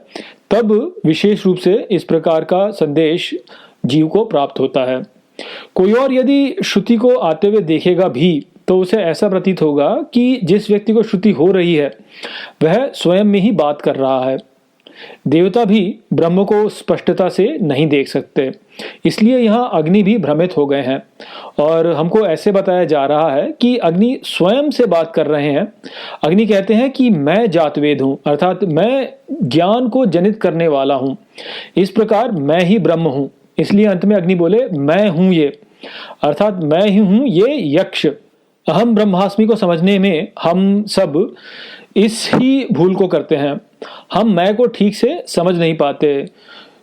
Speaker 1: तब विशेष रूप से इस प्रकार का संदेश जीव को प्राप्त होता है। कोई और यदि श्रुति को आते हुए देखेगा भी तो उसे ऐसा प्रतीत होगा कि जिस व्यक्ति को श्रुति हो रही है वह स्वयं में ही बात कर रहा है। देवता भी ब्रह्म को स्पष्टता से नहीं देख सकते, इसलिए यहाँ अग्नि भी भ्रमित हो गए हैं और हमको ऐसे बताया जा रहा है कि अग्नि स्वयं से बात कर रहे हैं। अग्नि कहते हैं कि मैं जातवेद हूँ, अर्थात मैं ज्ञान को जनित करने वाला हूँ। इस प्रकार मैं ही ब्रह्म हूँ। इसलिए अंत में अग्नि बोले, मैं हूँ ये, अर्थात मैं ही हूँ ये यक्ष। अहम ब्रह्मास्मि को समझने में हम सब इस ही भूल को करते हैं। हम मैं को ठीक से समझ नहीं पाते।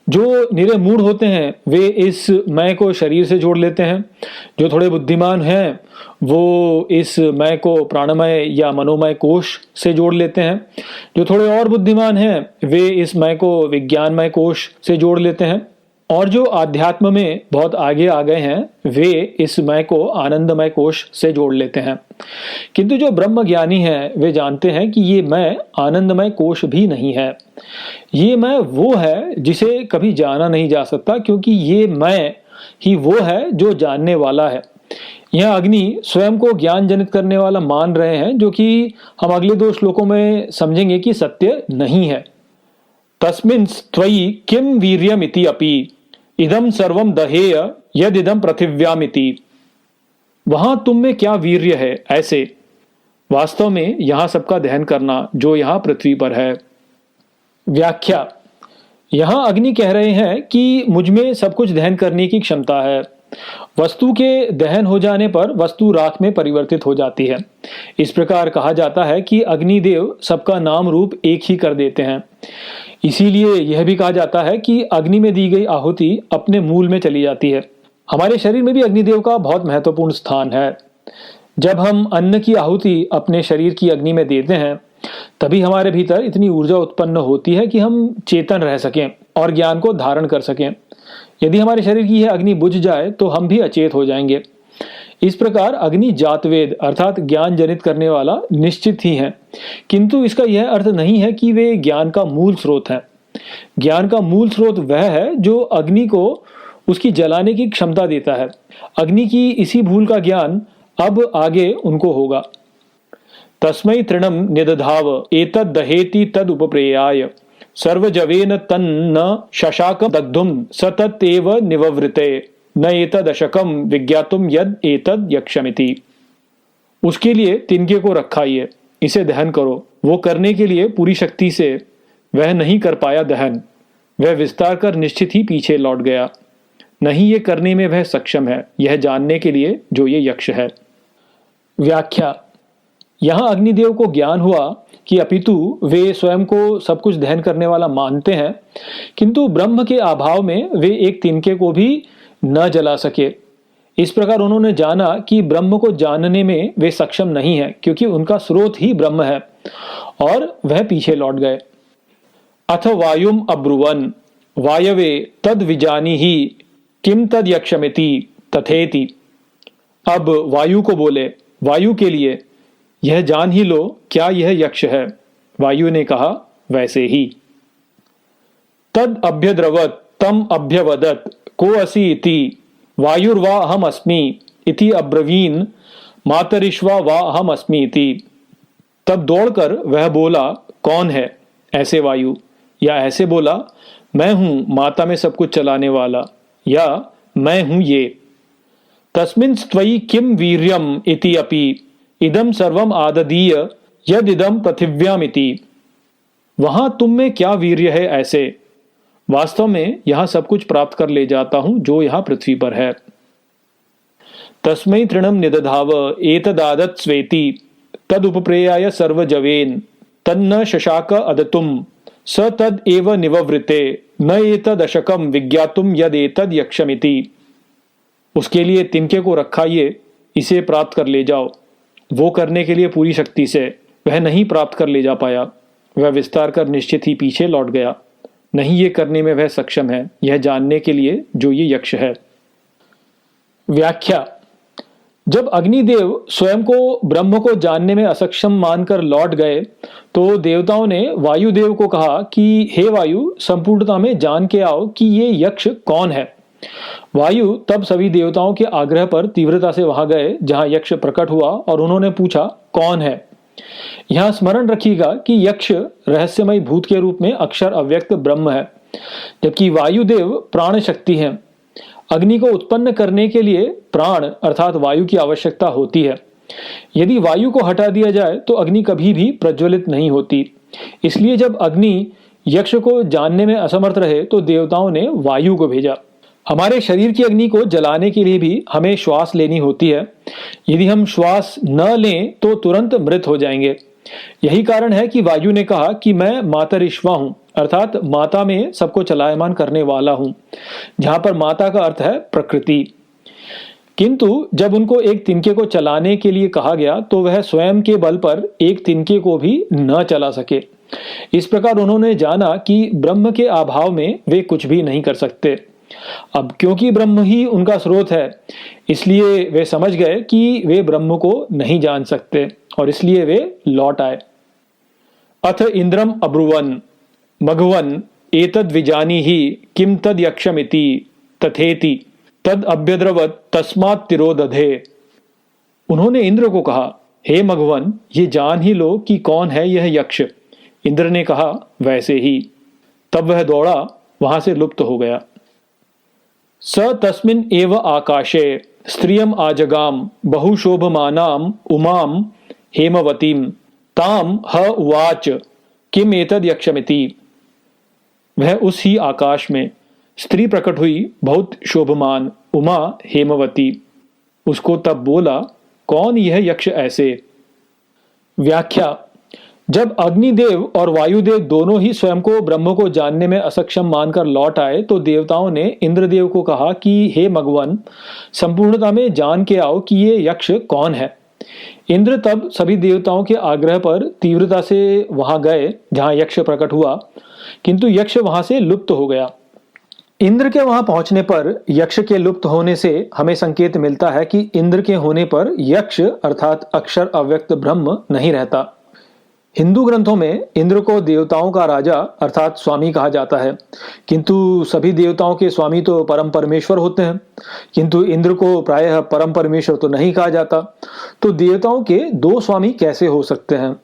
Speaker 1: जो निरे मूढ़ होते हैं वे इस मैं को शरीर से जोड़ लेते हैं। जो थोड़े बुद्धिमान हैं वो इस मैं को प्राणमय या मनोमय कोश से जोड़ लेते हैं। जो थोड़े और बुद्धिमान हैं वे इस मैं को विज्ञानमय कोश से जोड़ लेते हैं। और जो आध्यात्म में बहुत आगे आ गए हैं वे इस मैं को आनंदमय कोश से जोड़ लेते हैं। किंतु जो ब्रह्म ज्ञानी हैं वे जानते हैं कि ये मैं आनंदमय कोश भी नहीं है। ये मैं वो है जिसे कभी जाना नहीं जा सकता, क्योंकि ये मैं ही वो है जो जानने वाला है। यह अग्नि स्वयं को ज्ञान जनित करने वाला मान रहे हैं, जो कि हम अगले 2 श्लोकों में समझेंगे कि सत्य नहीं है। तस्मिन् त्वयि किम वीर्यम इति अपि इदम सर्वम दहेय यदिदम पृथिव्यामिति। वहां तुम में क्या वीर्य है ऐसे, वास्तव में यहां सबका दहन करना जो यहां पृथ्वी पर है। व्याख्या। यहां अग्नि कह रहे हैं कि मुझ में सब कुछ दहन करने की क्षमता है। वस्तु के दहन हो जाने पर वस्तु राख में परिवर्तित हो जाती है। इस प्रकार कहा जाता है कि अग्निदेव सबका नाम रूप एक ही कर देते हैं। इसीलिए यह भी कहा जाता है कि अग्नि में दी गई आहुति अपने मूल में चली जाती है। हमारे शरीर में भी अग्निदेव का बहुत महत्वपूर्ण स्थान है। जब हम अन्न की आहुति अपने शरीर की अग्नि में देते हैं, तभी हमारे भीतर इतनी ऊर्जा उत्पन्न होती है कि हम चेतन रह सकें और ज्ञान को धारण कर सकें। यदि हमारे शरीर की यह अग्नि बुझ जाए तो हम भी अचेत हो जाएंगे। इस प्रकार अग्नि जातवेद अर्थात ज्ञान जनित करने वाला निश्चित ही है, किंतु इसका यह अर्थ नहीं है कि वे ज्ञान का मूल स्रोत है। ज्ञान का मूल स्रोत वह है जो अग्नि को उसकी जलाने की क्षमता देता है। अग्नि की इसी भूल का ज्ञान अब आगे उनको होगा। तस्मै तृणम निदधाव एतद् दहेति तद उपप्रेयाय सर्वजवेन तन्न शशाक दग्धुम सततेव निववृते न एतदशकम विज्ञातुम यद एतद यक्षमिति। उसके लिए तिनके को रखाइए, इसे दहन करो। वो करने के लिए पूरी शक्ति से वह नहीं कर पाया दहन, वह विस्तार कर निश्चित ही पीछे लौट गया। नहीं ये करने में वह सक्षम है, यह जानने के लिए जो ये यक्ष है। व्याख्या। यहां अग्निदेव को ज्ञान हुआ कि अपितु वे स्वयं को सब कुछ दहन करने वाला मानते हैं, किंतु ब्रह्म के अभाव में वे एक तिनके को भी न जला सके। इस प्रकार उन्होंने जाना कि ब्रह्म को जानने में वे सक्षम नहीं है, क्योंकि उनका स्रोत ही ब्रह्म है, और वह पीछे लौट गए। अथ वायुम अब्रुवन वायवे तद विजानी ही किम तद यक्षमिति तथेति। अब वायु को बोले, वायु के लिए यह जान ही लो क्या यह यक्ष है। वायु ने कहा, वैसे ही। तद अभ्यद्रवत तम अभ्यवदत को असि इति वायुर्वा अहम अस्मि इति अब्रवीन मातरिश्वा वा अहम अस्मि इति। तब दौड़कर वह बोला, कौन है ऐसे वायु, या ऐसे बोला, मैं हूं माता में सब कुछ चलाने वाला, या मैं हूं ये। तस्मिन् त्वयि किम वीर्यम इति अपि इदम सर्वम आददीय यदिदम पृथिव्यामिति। वहां तुम में क्या वीर्य है ऐसे, वास्तव में यहां सब कुछ प्राप्त कर ले जाता हूं जो यहां पृथ्वी पर है। तस्मै तृणम निदधाव एतदादत स्वेति तदुपप्रेयाय सर्वजवेन तन्न शशाक अदतुम स तद एव निववृते न एतदशकम विज्ञातुम यद एतद यक्षमिति। उसके लिए तिनके को रखाइए, इसे प्राप्त कर ले जाओ। वो करने के लिए पूरी शक्ति से वह नहीं प्राप्त कर ले जा पाया, वह विस्तार कर निश्चित ही पीछे लौट गया। नहीं ये करने में वह सक्षम है, यह जानने के लिए जो ये यक्ष है। व्याख्या। जब अग्निदेव स्वयं को ब्रह्म को जानने में असक्षम मानकर लौट गए, तो देवताओं ने वायुदेव को कहा कि हे वायु, संपूर्णता में जान के आओ कि ये यक्ष कौन है। वायु तब सभी देवताओं के आग्रह पर तीव्रता से वहां गए जहां यक्ष प्रकट हुआ, और उन्होंने पूछा, कौन है। यहां स्मरण रखिएगा कि यक्ष रहस्यमय भूत के रूप में अक्षर अव्यक्त ब्रह्म है, जबकि वायुदेव प्राण शक्ति हैं। अग्नि को उत्पन्न करने के लिए प्राण अर्थात वायु की आवश्यकता होती है। यदि वायु को हटा दिया जाए तो अग्नि कभी भी प्रज्वलित नहीं होती। इसलिए जब अग्नि यक्ष को जानने में असमर्थ रहे तो देवताओं ने वायु को भेजा। हमारे शरीर की अग्नि को जलाने के लिए भी हमें श्वास लेनी होती है। यदि हम श्वास न लें तो तुरंत मृत हो जाएंगे। यही कारण है कि वायु ने कहा कि मैं मातरिश्वा हूं, अर्थात माता में सबको चलायमान करने वाला हूं, जहां पर माता का अर्थ है प्रकृति। किंतु जब उनको एक तिनके को चलाने के लिए कहा गया तो वह स्वयं के बल पर एक तिनके को भी न चला सके। इस प्रकार उन्होंने जाना कि ब्रह्म के अभाव में वे कुछ भी नहीं कर सकते। अब क्योंकि ब्रह्म ही उनका स्रोत है, इसलिए वे समझ गए कि वे ब्रह्म को नहीं जान सकते, और इसलिए वे लौट आए। अथ इंद्रम अब्रुवन मघवन एतद् विजानी ही किम तद यक्षमिति तथेति। तद अभ्यद्रवत तस्मात् तिरोदधे। उन्होंने इंद्र को कहा, हे मघवन, ये जान ही लो कि कौन है यह यक्ष। इंद्र ने कहा, वैसे ही। तब वह दौड़ा वहां से लुप्त हो गया। स तस्मिन् एव आकाशे स्त्रियम आजगाम बहुशोभमानाम उमाम हेमवतीम ताम ह उवाच किम एतद यक्षमिति। वह उस ही आकाश में स्त्री प्रकट हुई, बहुत शोभमान, उमा हेमवती। उसको तब बोला, कौन यह यक्ष ऐसे। व्याख्या। जब अग्निदेव और वायुदेव दोनों ही स्वयं को ब्रह्म को जानने में असक्षम मानकर लौट आए तो देवताओं ने इंद्रदेव को कहा कि हे मघवन, संपूर्णता में जान के आओ कि ये यक्ष कौन है। इंद्र तब सभी देवताओं के आग्रह पर तीव्रता से वहां गए जहां यक्ष प्रकट हुआ, किंतु यक्ष वहां से लुप्त हो गया। इंद्र के वहां पहुंचने पर यक्ष के लुप्त होने से हमें संकेत मिलता है कि इंद्र के होने पर यक्ष अर्थात अक्षर अव्यक्त ब्रह्म नहीं रहता। हिंदू ग्रंथों में इंद्र को देवताओं का राजा अर्थात स्वामी कहा जाता है, किंतु सभी देवताओं के स्वामी तो परम परमेश्वर होते हैं, किंतु इंद्र को प्रायः परम परमेश्वर तो नहीं कहा जाता। तो देवताओं के दो स्वामी कैसे हो सकते हैं।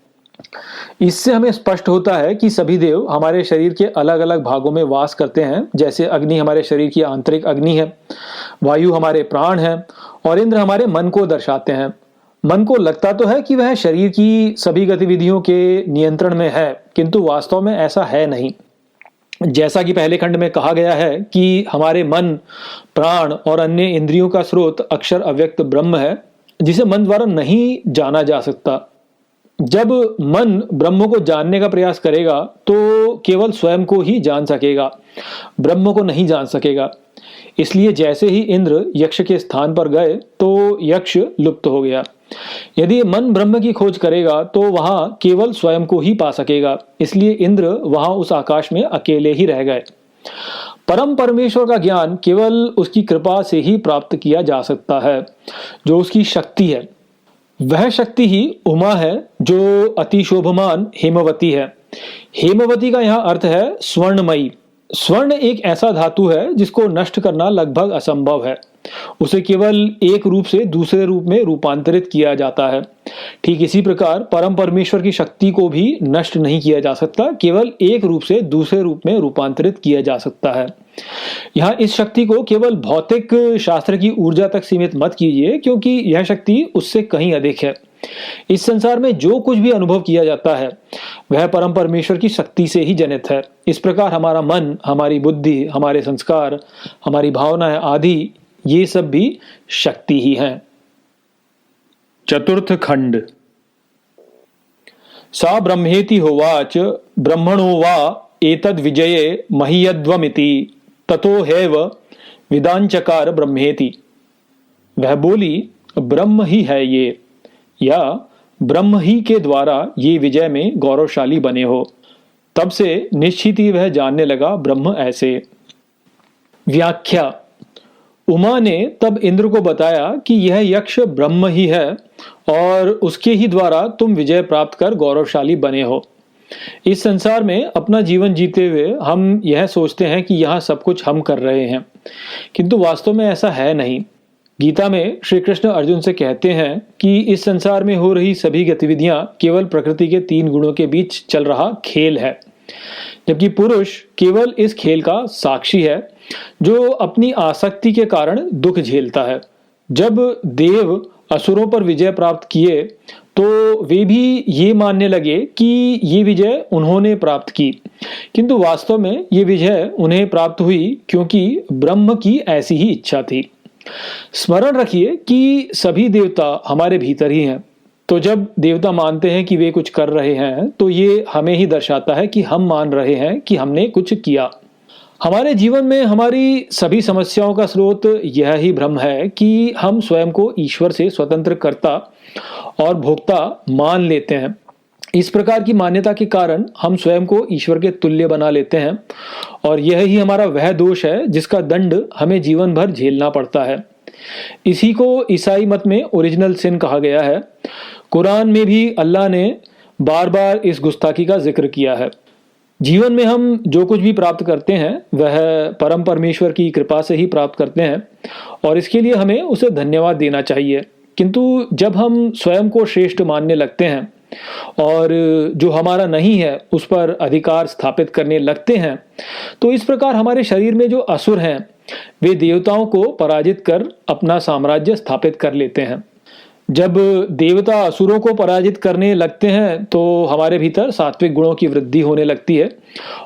Speaker 1: इससे हमें स्पष्ट होता है कि सभी देव हमारे शरीर के अलग अलग भागों में वास करते हैं। जैसे अग्नि हमारे शरीर की आंतरिक अग्नि है, वायु हमारे प्राण है और इंद्र हमारे मन को दर्शाते हैं। मन को लगता तो है कि वह शरीर की सभी गतिविधियों के नियंत्रण में है, किंतु वास्तव में ऐसा है नहीं। जैसा कि पहले खंड में कहा गया है कि हमारे मन, प्राण और अन्य इंद्रियों का स्रोत अक्षर अव्यक्त ब्रह्म है, जिसे मन द्वारा नहीं जाना जा सकता। जब मन ब्रह्म को जानने का प्रयास करेगा तो केवल स्वयं को ही जान सकेगा, ब्रह्म को नहीं जान सकेगा। इसलिए जैसे ही इंद्र यक्ष के स्थान पर गए तो यक्ष लुप्त हो गया। यदि मन ब्रह्म की खोज करेगा तो वहां केवल स्वयं को ही पा सकेगा। इसलिए इंद्र वहां उस आकाश में अकेले ही रह गए। परम परमेश्वर का ज्ञान केवल उसकी कृपा से ही प्राप्त किया जा सकता है, जो उसकी शक्ति है। वह शक्ति ही उमा है, जो अति शोभमान हेमवती है। हेमवती का यहाँ अर्थ है स्वर्णमयी। स्वर्ण एक ऐसा धातु है जिसको नष्ट करना लगभग असंभव है। उसे केवल एक रूप से दूसरे रूप में रूपांतरित किया जाता है। ठीक इसी प्रकार परम परमेश्वर की शक्ति को भी नष्ट नहीं किया जा सकता, केवल एक रूप से दूसरे रूप में रूपांतरित किया जा सकता है। यहाँ इस शक्ति को केवल भौतिक शास्त्र की ऊर्जा तक सीमित मत कीजिए, क्योंकि यह शक्ति उससे कहीं अधिक है। इस संसार में जो कुछ भी अनुभव किया जाता है वह परम परमेश्वर की शक्ति से ही जनित है। इस प्रकार हमारा मन, हमारी बुद्धि, हमारे संस्कार, हमारी भावनाएं आदि ये सब भी शक्ति ही हैं। चतुर्थ खंड। सा ब्रह्मेति होवाच ब्रह्मणो वा एतद् विजये महीयध्वमिति ततो हैव विदांचकार ब्रह्मेति। वह बोली, ब्रह्म ही है ये, या ब्रह्म ही के द्वारा ये विजय में गौरवशाली बने हो। तब से निश्चित ही वह जानने लगा ब्रह्म ऐसे। व्याख्या। उमा ने तब इंद्र को बताया कि यह यक्ष ब्रह्म ही है और उसके ही द्वारा तुम विजय प्राप्त कर गौरवशाली बने हो। इस संसार में अपना जीवन जीते हुए हम यह सोचते हैं कि यहाँ सब कुछ हम कर रहे हैं, किंतु वास्तव में ऐसा है नहीं। गीता में श्री कृष्ण अर्जुन से कहते हैं कि इस संसार में हो रही सभी गतिविधियां केवल प्रकृति के 3 गुणों के बीच चल रहा खेल है, जबकि पुरुष केवल इस खेल का साक्षी है जो अपनी आसक्ति के कारण दुख झेलता है। जब देव असुरों पर विजय प्राप्त किए तो वे भी ये मानने लगे कि ये विजय उन्होंने प्राप्त की, किंतु वास्तव में ये विजय उन्हें प्राप्त हुई क्योंकि ब्रह्म की ऐसी ही इच्छा थी। स्मरण रखिए कि सभी देवता हमारे भीतर ही हैं। तो जब देवता मानते हैं कि वे कुछ कर रहे हैं तो ये हमें ही दर्शाता है कि हम मान रहे हैं कि हमने कुछ किया। हमारे जीवन में हमारी सभी समस्याओं का स्रोत यह ही भ्रम है कि हम स्वयं को ईश्वर से स्वतंत्र कर्ता और भोक्ता मान लेते हैं। इस प्रकार की मान्यता के कारण हम स्वयं को ईश्वर के तुल्य बना लेते हैं और यह ही हमारा वह दोष है जिसका दंड हमें जीवन भर झेलना पड़ता है। इसी को ईसाई मत में ओरिजिनल सिन कहा गया है। कुरान में भी अल्लाह ने बार बार इस गुस्ताखी का जिक्र किया है। जीवन में हम जो कुछ भी प्राप्त करते हैं वह परम परमेश्वर की कृपा से ही प्राप्त करते हैं और इसके लिए हमें उसे धन्यवाद देना चाहिए। किंतु जब हम स्वयं को श्रेष्ठ मानने लगते हैं और जो हमारा नहीं है उस पर अधिकार स्थापित करने लगते हैं, तो इस प्रकार हमारे शरीर में जो असुर हैं वे देवताओं को पराजित कर अपना साम्राज्य स्थापित कर लेते हैं। जब देवता असुरों को पराजित करने लगते हैं तो हमारे भीतर सात्विक गुणों की वृद्धि होने लगती है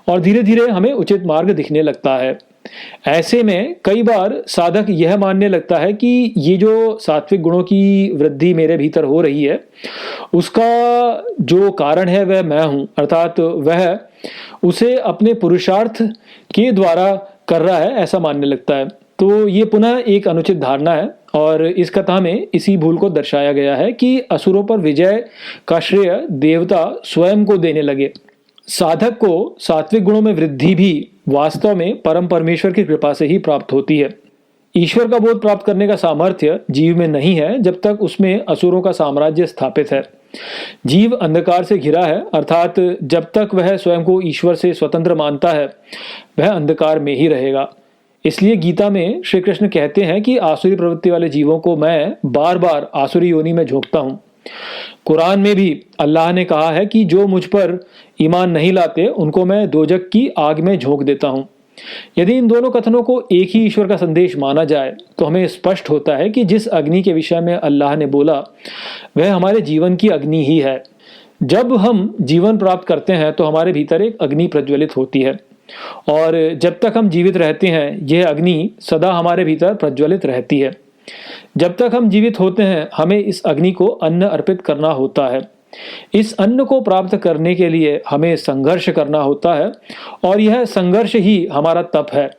Speaker 1: और धीरे धीरे हमें उचित मार्ग दिखने लगता है। ऐसे में कई बार साधक यह मानने लगता है कि ये जो सात्विक गुणों की वृद्धि मेरे भीतर हो रही है उसका जो कारण है वह मैं हूं, अर्थात वह उसे अपने पुरुषार्थ के द्वारा कर रहा है, ऐसा मानने लगता है। तो ये पुनः एक अनुचित धारणा है और इस कथा में इसी भूल को दर्शाया गया है कि असुरों पर विजय का श्रेय देवता स्वयं को देने लगे। साधक को सात्विक गुणों में वृद्धि भी वास्तव में परम परमेश्वर की कृपा से ही प्राप्त होती है। ईश्वर का बोध प्राप्त करने का सामर्थ्य जीव में नहीं है जब तक उसमें असुरों का साम्राज्य स्थापित है। जीव अंधकार से घिरा है, अर्थात जब तक वह स्वयं को ईश्वर से स्वतंत्र मानता है वह अंधकार में ही रहेगा। इसलिए गीता में श्री कृष्ण कहते हैं कि आसुरी प्रवृत्ति वाले जीवों को मैं बार बार आसुरी योनि में झोंकता हूं। कुरान में भी अल्लाह ने कहा है कि जो मुझ पर ईमान नहीं लाते उनको मैं दोजक की आग में झोंक देता हूं। यदि इन दोनों कथनों को एक ही ईश्वर का संदेश माना जाए तो हमें स्पष्ट होता है कि जिस अग्नि के विषय में अल्लाह ने बोला वह हमारे जीवन की अग्नि ही है। जब हम जीवन प्राप्त करते हैं तो हमारे भीतर एक अग्नि प्रज्वलित होती है और जब तक हम जीवित रहते हैं यह अग्नि सदा हमारे भीतर प्रज्वलित रहती है। जब तक हम जीवित होते हैं हमें इस अग्नि को अन्न अर्पित करना होता है। इस अन्न को प्राप्त करने के लिए हमें संघर्ष करना होता है और यह संघर्ष ही हमारा तप है।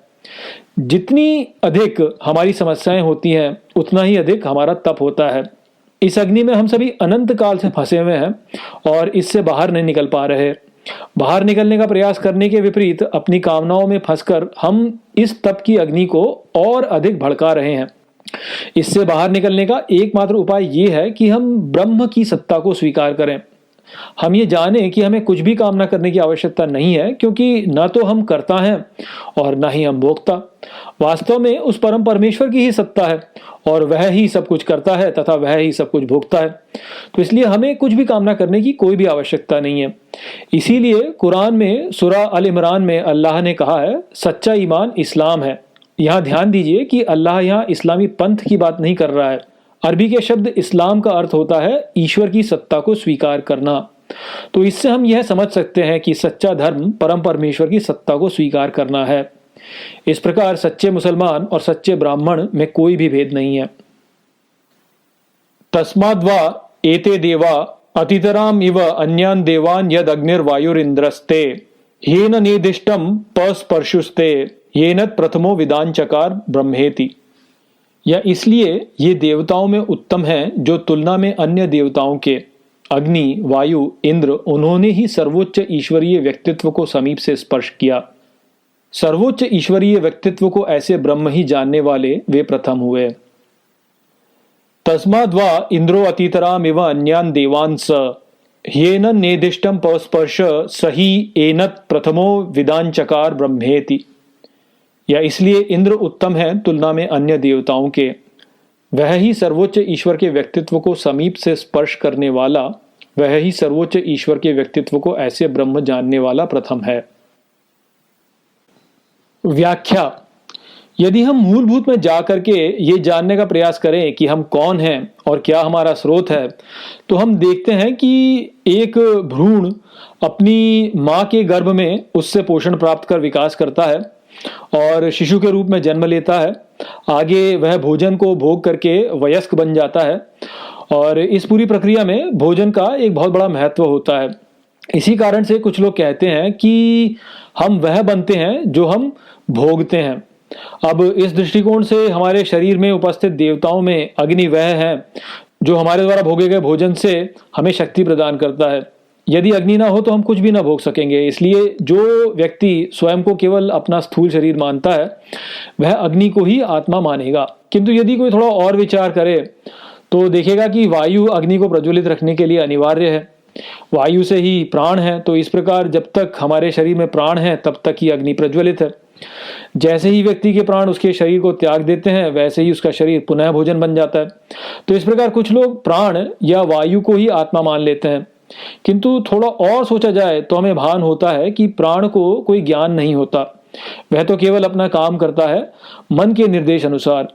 Speaker 1: जितनी अधिक हमारी समस्याएं होती हैं उतना ही अधिक हमारा तप होता है। इस अग्नि में हम सभी अनंत काल से फंसे हुए हैं और इससे बाहर नहीं निकल पा रहे। बाहर निकलने का प्रयास करने के विपरीत अपनी कामनाओं में फंसकर हम इस तप की अग्नि को और अधिक भड़का रहे हैं। इससे बाहर निकलने का एकमात्र उपाय यह है कि हम ब्रह्म की सत्ता को स्वीकार करें। हम ये जाने कि हमें कुछ भी कामना करने की आवश्यकता नहीं है, क्योंकि न तो हम करता हैं और न ही हम भोगता। वास्तव में उस परम परमेश्वर की ही सत्ता है और वह ही सब कुछ करता है तथा वह ही सब कुछ भोगता है। तो इसलिए हमें कुछ भी कामना करने की कोई भी आवश्यकता नहीं है। इसीलिए कुरान में सूरा अल इमरान में अल्लाह ने कहा है सच्चा ईमान इस्लाम है। यहाँ ध्यान दीजिए कि अल्लाह यहाँ इस्लामी पंथ की बात नहीं कर रहा है। अरबी के शब्द इस्लाम का अर्थ होता है ईश्वर की सत्ता को स्वीकार करना। तो इससे हम यह समझ सकते हैं कि सच्चा धर्म परम परमेश्वर की सत्ता को स्वीकार करना है। इस प्रकार सच्चे मुसलमान और सच्चे ब्राह्मण में कोई भी भेद नहीं है। तस्माद्वा एते देवा अतितराम इव अन्यान देवान यद अग्निर्वायुरिंद्रस्ते येन निर्दिष्टम पस्पर्शुस्ते येन प्रथमो विदांचकार ब्रह्मेति। या इसलिए ये देवताओं में उत्तम हैं जो तुलना में अन्य देवताओं के अग्नि, वायु, इंद्र, उन्होंने ही सर्वोच्च ईश्वरीय व्यक्तित्व को समीप से स्पर्श किया। सर्वोच्च ईश्वरीय व्यक्तित्व को ऐसे ब्रह्म ही जानने वाले वे प्रथम हुए। तस्माद्वा इंद्रो अतितरामिव अन्यान देवान् स येन निर्दिष्टं पस्पर्श सही एनत प्रथमो विदांचकार ब्रह्मेति। या इसलिए इंद्र उत्तम है तुलना में अन्य देवताओं के, वह ही सर्वोच्च ईश्वर के व्यक्तित्व को समीप से स्पर्श करने वाला, वह ही सर्वोच्च ईश्वर के व्यक्तित्व को ऐसे ब्रह्म जानने वाला प्रथम है। व्याख्या। यदि हम मूलभूत में जाकर के ये जानने का प्रयास करें कि हम कौन हैं और क्या हमारा स्रोत है, तो हम देखते हैं कि एक भ्रूण अपनी माँ के गर्भ में उससे पोषण प्राप्त कर विकास करता है और शिशु के रूप में जन्म लेता है। आगे वह भोजन को भोग करके वयस्क बन जाता है और इस पूरी प्रक्रिया में भोजन का एक बहुत बड़ा महत्व होता है। इसी कारण से कुछ लोग कहते हैं कि हम वह बनते हैं जो हम भोगते हैं। अब इस दृष्टिकोण से हमारे शरीर में उपस्थित देवताओं में अग्नि वह है जो हमारे द्वारा भोगे गए भोजन से हमें शक्ति प्रदान करता है। यदि अग्नि ना हो तो हम कुछ भी ना भोग सकेंगे। इसलिए जो व्यक्ति स्वयं को केवल अपना स्थूल शरीर मानता है वह अग्नि को ही आत्मा मानेगा। किंतु यदि कोई थोड़ा और विचार करे तो देखेगा कि वायु अग्नि को प्रज्वलित रखने के लिए अनिवार्य है। वायु से ही प्राण है, तो इस प्रकार जब तक हमारे शरीर में प्राण है तब तक ही अग्नि प्रज्वलित है। जैसे ही व्यक्ति के प्राण उसके शरीर को त्याग देते हैं वैसे ही उसका शरीर पुनः भोजन बन जाता है। तो इस प्रकार कुछ लोग प्राण या वायु को ही आत्मा मान लेते हैं, किंतु थोड़ा और सोचा जाए तो हमें भान होता है कि प्राण को कोई ज्ञान नहीं होता, वह तो केवल अपना काम करता है मन के निर्देश अनुसार।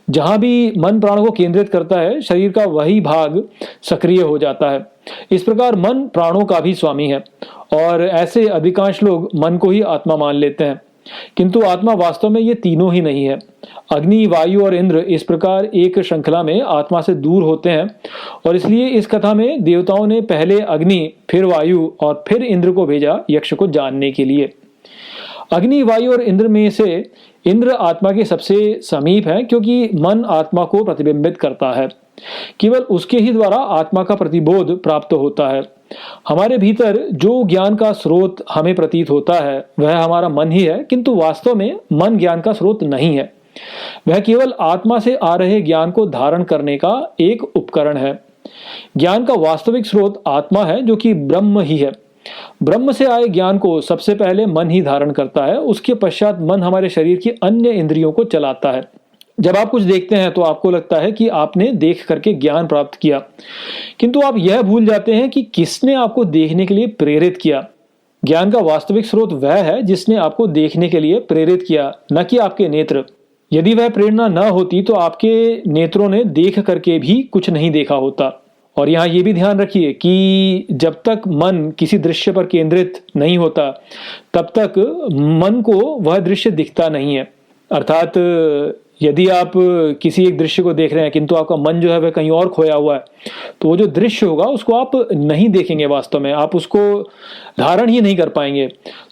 Speaker 1: जहां भी मन प्राणों को केंद्रित करता है शरीर का वही भाग सक्रिय हो जाता है। इस प्रकार मन प्राणों का भी स्वामी है और ऐसे अधिकांश लोग मन को ही आत्मा मान लेते हैं, किंतु आत्मा वास्तव में ये तीनों ही नहीं है। अग्नि, वायु और इंद्र इस प्रकार एक श्रृंखला में आत्मा से दूर होते हैं और इसलिए इस कथा में देवताओं ने पहले अग्नि, फिर वायु और फिर इंद्र को भेजा यक्ष को जानने के लिए। अग्नि, वायु और इंद्र में से इंद्र आत्मा के सबसे समीप है, क्योंकि मन आत्मा को प्रतिबिंबित करता है। केवल उसके ही द्वारा आत्मा का प्रतिबोध प्राप्त होता है। हमारे भीतर जो ज्ञान का स्रोत हमें प्रतीत होता है वह हमारा मन ही है, किंतु वास्तव में मन ज्ञान का स्रोत नहीं है। वह केवल आत्मा से आ रहे ज्ञान को धारण करने का एक उपकरण है। ज्ञान का वास्तविक स्रोत आत्मा है, जो कि ब्रह्म ही है। ब्रह्म से आए ज्ञान को सबसे पहले मन ही धारण करता है, उसके पश्चात मन हमारे शरीर की अन्य इंद्रियों को चलाता है। जब आप कुछ देखते हैं तो आपको लगता है कि आपने देख करके ज्ञान प्राप्त किया, किंतु आप यह भूल जाते हैं कि किसने आपको देखने के लिए प्रेरित किया। ज्ञान का वास्तविक स्रोत वह है जिसने आपको देखने के लिए प्रेरित किया, न कि आपके नेत्र। यदि वह प्रेरणा न होती तो आपके नेत्रों ने देख करके भी कुछ नहीं देखा होता। और यहाँ ये भी ध्यान रखिए कि जब तक मन किसी दृश्य पर केंद्रित नहीं होता तब तक मन को वह दृश्य दिखता नहीं है। अर्थात यदि आप किसी एक दृश्य को देख रहे हैं किंतु आपका मन जो है वह कहीं और खोया हुआ है, तो वो जो दृश्य होगा उसको आप नहीं देखेंगे, वास्तव में आप उसको धारण ही नहीं कर पाएंगे।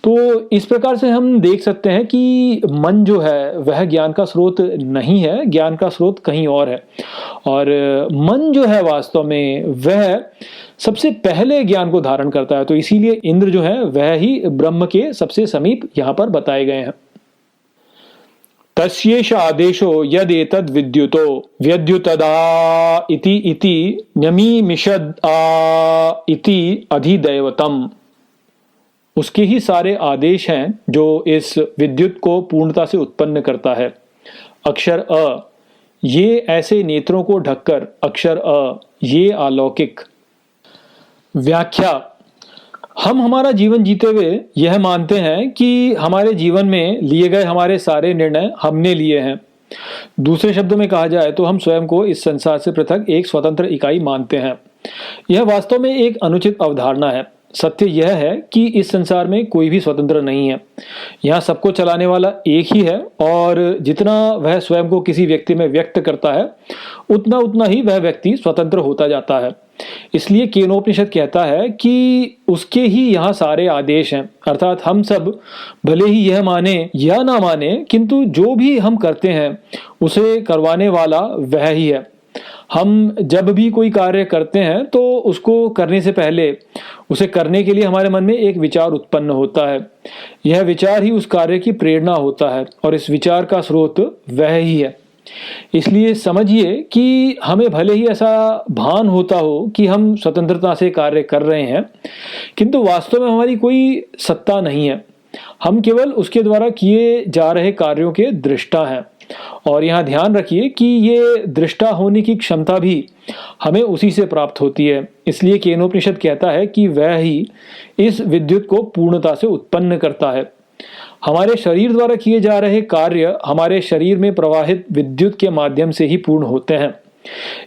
Speaker 1: तो इस प्रकार से हम देख सकते हैं कि मन जो है वह ज्ञान का स्रोत नहीं है, ज्ञान का स्रोत कहीं और है। और मन जो है वास्तव में वह सबसे पहले ज्ञान को धारण करता है। तो इसीलिए इंद्र जो है वह ही ब्रह्म के सबसे समीप यहाँ पर बताए गए हैं। तस्येष आदेशो यदेतद् विद्युतो व्यद्युतदा इति न्यमीमिषद आ इति अधिदैवतम। उसके ही सारे आदेश हैं जो इस विद्युत को पूर्णता से उत्पन्न करता है। अक्षर अ, ये ऐसे नेत्रों को ढककर अक्षर अ, ये अलौकिक। व्याख्या, हम हमारा जीवन जीते हुए यह मानते हैं कि हमारे जीवन में लिए गए हमारे सारे निर्णय हमने लिए हैं। दूसरे शब्दों में कहा जाए तो हम स्वयं को इस संसार से पृथक एक स्वतंत्र इकाई मानते हैं। यह वास्तव में एक अनुचित अवधारणा है। सत्य यह है कि इस संसार में कोई भी स्वतंत्र नहीं है। यहाँ सबको चलाने वाला एक ही है और जितना वह स्वयं को किसी व्यक्ति में व्यक्त करता है उतना उतना ही वह व्यक्ति स्वतंत्र होता जाता है। इसलिए केनोपनिषद कहता है कि उसके ही यहाँ सारे आदेश हैं। अर्थात हम सब भले ही यह माने या ना माने, किंतु जो भी हम करते हैं उसे करवाने वाला वह ही है। हम जब भी कोई कार्य करते हैं तो उसको करने से पहले उसे करने के लिए हमारे मन में एक विचार उत्पन्न होता है। यह विचार ही उस कार्य की प्रेरणा होता है और इस विचार का स्रोत वह ही है। इसलिए समझिए कि हमें भले ही ऐसा भान होता हो कि हम स्वतंत्रता से कार्य कर रहे हैं, किंतु वास्तव में हमारी कोई सत्ता नहीं है। हम केवल उसके द्वारा किए जा रहे कार्यों के दृष्टा हैं। और यहाँ ध्यान रखिए कि ये दृष्टा होने की क्षमता भी हमें उसी से प्राप्त होती है। इसलिए केनोपनिषद कहता है कि वह ही इस विद्युत को पूर्णता से उत्पन्न करता है। हमारे शरीर द्वारा किए जा रहे कार्य हमारे शरीर में प्रवाहित विद्युत के माध्यम से ही पूर्ण होते हैं।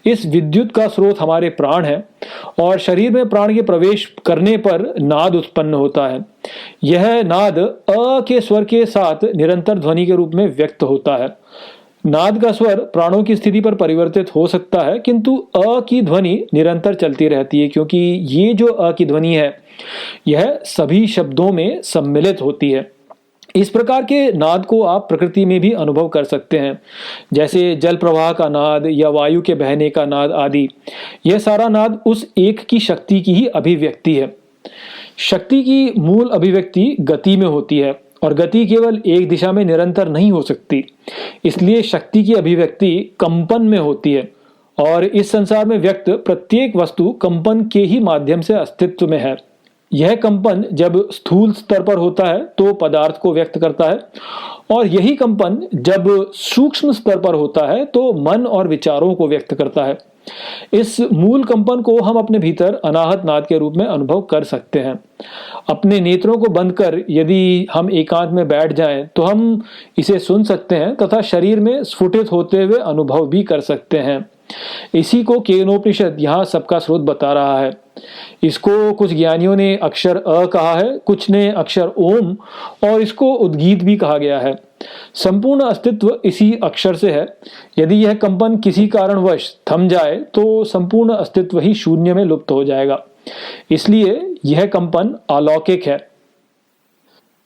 Speaker 1: इस विद्युत का स्रोत हमारे प्राण है और शरीर में प्राण के प्रवेश करने पर नाद उत्पन्न होता है। यह नाद अ के स्वर के साथ निरंतर ध्वनि के रूप में व्यक्त होता है। नाद का स्वर प्राणों की स्थिति पर परिवर्तित हो सकता है, किंतु अ की ध्वनि निरंतर चलती रहती है, क्योंकि ये जो अ की ध्वनि है यह सभी शब्दों में सम्मिलित होती है। इस प्रकार के नाद को आप प्रकृति में भी अनुभव कर सकते हैं, जैसे जल प्रवाह का नाद या वायु के बहने का नाद आदि। यह सारा नाद उस एक की शक्ति की ही अभिव्यक्ति है। शक्ति की मूल अभिव्यक्ति गति में होती है और गति केवल एक दिशा में निरंतर नहीं हो सकती। इसलिए शक्ति की अभिव्यक्ति कंपन में होती है और इस संसार में व्यक्त प्रत्येक वस्तु कंपन के ही माध्यम से अस्तित्व में है। यह कंपन जब स्थूल स्तर पर होता है तो पदार्थ को व्यक्त करता है, और यही कंपन जब सूक्ष्म स्तर पर होता है तो मन और विचारों को व्यक्त करता है। इस मूल कंपन को हम अपने भीतर अनाहत नाद के रूप में अनुभव कर सकते हैं। अपने नेत्रों को बंद कर यदि हम एकांत में बैठ जाएं तो हम इसे सुन सकते हैं तथा शरीर में स्फुटित होते हुए अनुभव भी कर सकते हैं। इसी को केनोपनिषद यहाँ सबका स्रोत बता रहा है। इसको कुछ ज्ञानियों ने अक्षर अ कहा है, कुछ ने अक्षर ओम, और इसको उद्गीत भी कहा गया है। संपूर्ण अस्तित्व इसी अक्षर से है। यदि यह कंपन किसी कारणवश थम जाए तो संपूर्ण अस्तित्व ही शून्य में लुप्त हो जाएगा। इसलिए यह कंपन अलौकिक है।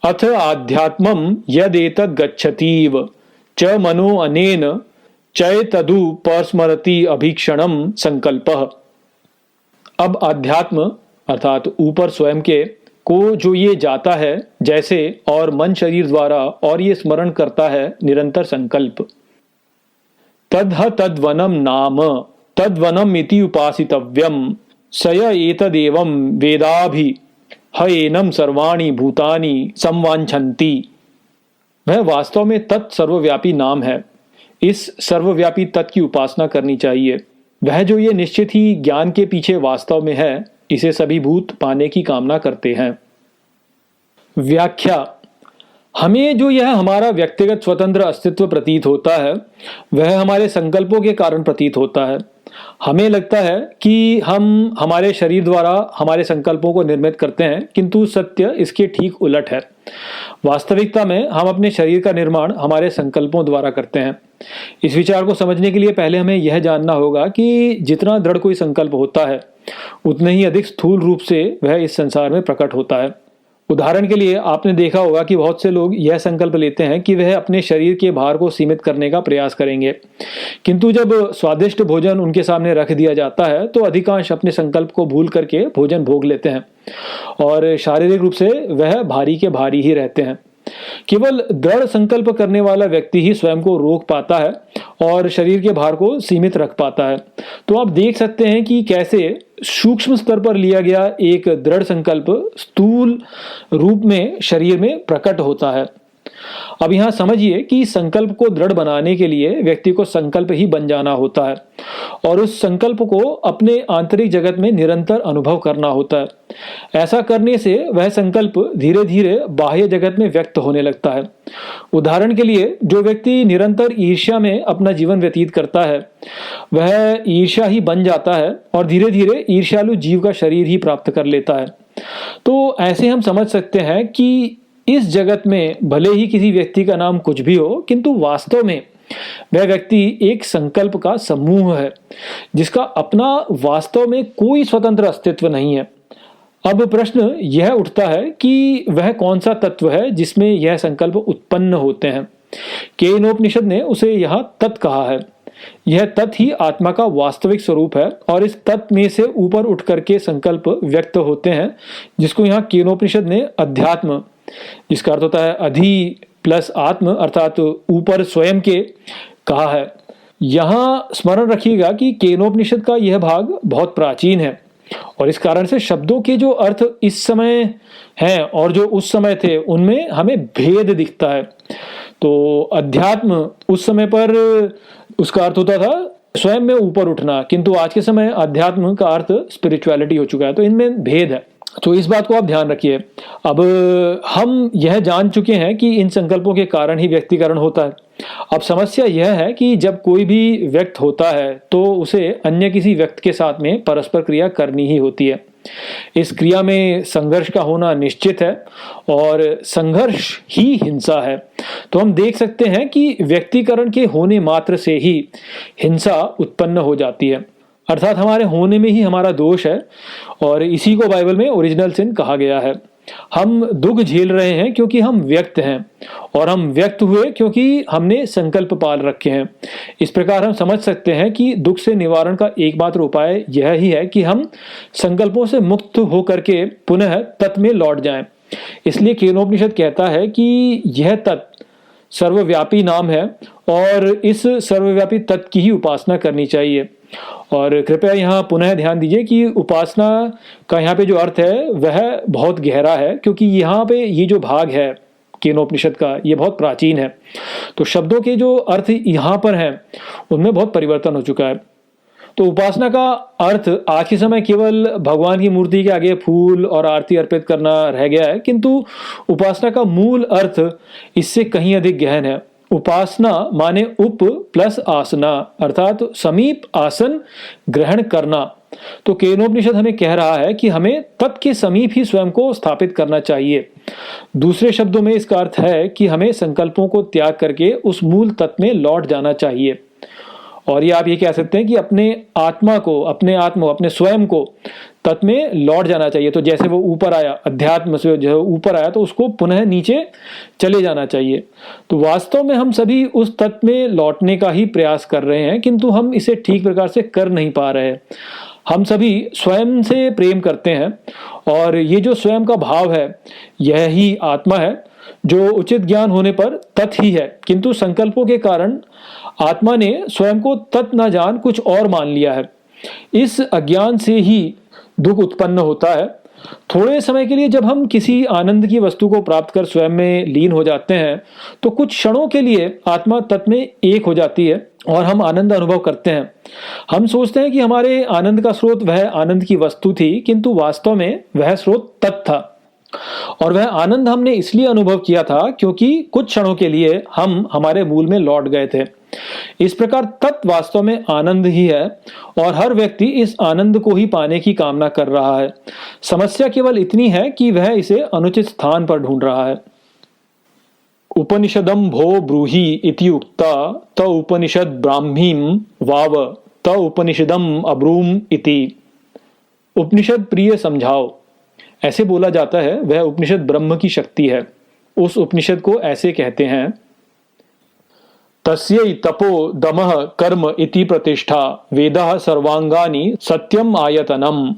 Speaker 1: अथ आध्यात्मम यदेतद् गच्छतीव च मनो अनेन चैतदु परस्मरति अभीक्षणम संकल्पः। अब अध्यात्म अर्थात ऊपर स्वयं के को जो ये जाता है जैसे, और मन शरीर द्वारा और ये स्मरण करता है निरंतर संकल्प। तद्ह तद्वनम नाम तद्वनम इति उपासितव्यम सय एतदेवं वेदाभि हएनम सर्वाणि भूतानि संवांछन्ति। वह वास्तव में तत् सर्वव्यापी नाम है। इस सर्वव्यापी तत् की उपासना करनी चाहिए। वह जो ये निश्चित ही ज्ञान के पीछे वास्तव में है, इसे सभी भूत पाने की कामना करते हैं। व्याख्या। हमें जो यह हमारा व्यक्तिगत स्वतंत्र अस्तित्व प्रतीत होता है वह हमारे संकल्पों के कारण प्रतीत होता है। हमें लगता है कि हम हमारे शरीर द्वारा हमारे संकल्पों को निर्मित करते हैं, किंतु सत्य इसके ठीक उलट है। वास्तविकता में हम अपने शरीर का निर्माण हमारे संकल्पों द्वारा करते हैं। इस विचार को समझने के लिए पहले हमें यह जानना होगा कि जितना दृढ़ कोई संकल्प होता है उतने ही अधिक स्थूल रूप से वह इस संसार में प्रकट होता है। उदाहरण के लिए आपने देखा होगा कि बहुत से लोग यह संकल्प लेते हैं कि वह अपने शरीर के भार को सीमित करने का प्रयास करेंगे, किंतु जब स्वादिष्ट भोजन उनके सामने रख दिया जाता है तो अधिकांश अपने संकल्प को भूल करके भोजन भोग लेते हैं और शारीरिक रूप से वह भारी के भारी ही रहते हैं। केवल दृढ़ संकल्प करने वाला व्यक्ति ही स्वयं को रोक पाता है और शरीर के भार को सीमित रख पाता है। तो आप देख सकते हैं कि कैसे सूक्ष्म स्तर पर लिया गया एक दृढ़ संकल्प स्थूल रूप में शरीर में प्रकट होता है। अब यहां समझिए कि संकल्प को दृढ़ बनाने के लिए व्यक्ति को संकल्प ही बन जाना होता है और उस संकल्प को अपने आंतरिक जगत में निरंतर अनुभव करना होता है। ऐसा करने से वह संकल्प धीरे धीरे बाह्य जगत में व्यक्त होने लगता है। उदाहरण के लिए जो व्यक्ति निरंतर ईर्ष्या में अपना जीवन व्यतीत करता है वह ईर्ष्या ही बन जाता है और धीरे धीरे ईर्ष्यालु जीव का शरीर ही प्राप्त कर लेता है। तो ऐसे हम समझ सकते हैं कि इस जगत में भले ही किसी व्यक्ति का नाम कुछ भी हो, किंतु वास्तव में वह व्यक्ति एक संकल्प का समूह है जिसका अपना वास्तव में कोई स्वतंत्र अस्तित्व नहीं है। अब प्रश्न यह उठता है कि वह कौन सा तत्व है जिसमें यह संकल्प उत्पन्न होते हैं। केनोपनिषद ने उसे यहाँ तत् कहा है। यह तत् ही आत्मा का वास्तविक स्वरूप है और इस तत् में से ऊपर उठ करके संकल्प व्यक्त होते हैं, जिसको यहाँ केनोपनिषद ने अध्यात्म, जिसका अर्थ होता है अधि प्लस आत्म अर्थात ऊपर स्वयं के, कहा है। यहाँ स्मरण रखिएगा कि केनोपनिषद का यह भाग बहुत प्राचीन है और इस कारण से शब्दों के जो अर्थ इस समय हैं और जो उस समय थे उनमें हमें भेद दिखता है। तो अध्यात्म उस समय पर उसका अर्थ होता था स्वयं में ऊपर उठना, किंतु आज के समय अध्यात्म का अर्थ स्पिरिचुअलिटी हो चुका है। तो इनमें भेद है, तो इस बात को आप ध्यान रखिए। अब हम यह जान चुके हैं कि इन संकल्पों के कारण ही व्यक्तिकरण होता है। अब समस्या यह है कि जब कोई भी व्यक्त होता है तो उसे अन्य किसी व्यक्ति के साथ में परस्पर क्रिया करनी ही होती है। इस क्रिया में संघर्ष का होना निश्चित है और संघर्ष ही हिंसा है। तो हम देख सकते हैं कि व्यक्तिकरण के होने मात्र से ही हिंसा उत्पन्न हो जाती है, अर्थात हमारे होने में ही हमारा दोष है और इसी को बाइबल में ओरिजिनल सिन कहा गया है। हम दुख झेल रहे हैं क्योंकि हम व्यक्त हैं और हम व्यक्त हुए क्योंकि हमने संकल्प पाल रखे हैं। इस प्रकार हम समझ सकते हैं कि दुख से निवारण का एकमात्र उपाय यह ही है कि हम संकल्पों से मुक्त होकर के पुनः तत् में लौट जाएं। इसलिए केनोपनिषद कहता है कि यह तत् सर्वव्यापी नाम है और इस सर्वव्यापी तत् की ही उपासना करनी चाहिए। और कृपया यहाँ पुनः ध्यान दीजिए कि उपासना का यहाँ पे जो अर्थ है वह बहुत गहरा है, क्योंकि यहाँ पे ये जो भाग है केनोपनिषद का ये बहुत प्राचीन है। तो शब्दों के जो अर्थ यहाँ पर हैं उनमें बहुत परिवर्तन हो चुका है। तो उपासना का अर्थ आज के समय केवल भगवान की मूर्ति के आगे फूल और आरती अर्पित करना रह गया है, किंतु उपासना का मूल अर्थ इससे कहीं अधिक गहन है। उपासना माने उप प्लस आसना, अर्थात समीप आसन ग्रहण करना। तो केनोपनिषद हमें कह रहा है कि हमें तत् के समीप ही स्वयं को स्थापित करना चाहिए। दूसरे शब्दों में इसका अर्थ है कि हमें संकल्पों को त्याग करके उस मूल तत्व में लौट जाना चाहिए। और ये आप ये कह सकते हैं कि अपने आत्मा को, अपने स्वयं को तत्व में लौट जाना चाहिए। तो जैसे वो ऊपर आया, अध्यात्म से जो ऊपर आया, तो उसको पुनः नीचे चले जाना चाहिए। तो वास्तव में हम सभी उस तत्व में लौटने का ही प्रयास कर रहे हैं, किंतु हम इसे ठीक प्रकार से कर नहीं पा रहे हैं। हम सभी स्वयं से प्रेम करते हैं और ये जो स्वयं का भाव है यह ही आत्मा है, जो उचित ज्ञान होने पर तत् ही है, किंतु संकल्पों के कारण आत्मा ने स्वयं को तत् न जान कुछ और मान लिया है। इस अज्ञान से ही दुख उत्पन्न होता है। थोड़े समय के लिए जब हम किसी आनंद की वस्तु को प्राप्त कर स्वयं में लीन हो जाते हैं तो कुछ क्षणों के लिए आत्मा तत् में एक हो जाती है और हम आनंद अनुभव करते हैं। हम सोचते हैं कि हमारे आनंद का स्रोत वह आनंद की वस्तु थी, किंतु वास्तव में वह स्रोत तत् था। और वह आनंद हमने इसलिए अनुभव किया था क्योंकि कुछ क्षणों के लिए हम हमारे मूल में लौट गए थे। इस प्रकार तत् वास्तव में आनंद ही है और हर व्यक्ति इस आनंद को ही पाने की कामना कर रहा है। समस्या केवल इतनी है कि वह इसे अनुचित स्थान पर ढूंढ रहा है। उपनिषदम भो ब्रूहि इति उक्ता त उपनिषद ब्राह्मीम वाव त उपनिषदम अब्रूम इति। उपनिषद प्रिय समझाओ, ऐसे बोला जाता है। वह उपनिषद ब्रह्म की शक्ति है। उस उपनिषद को ऐसे कहते हैं, तस्यै तपो दमः कर्म इति प्रतिष्ठा वेदः सर्वांगानि सत्यम आयतनम।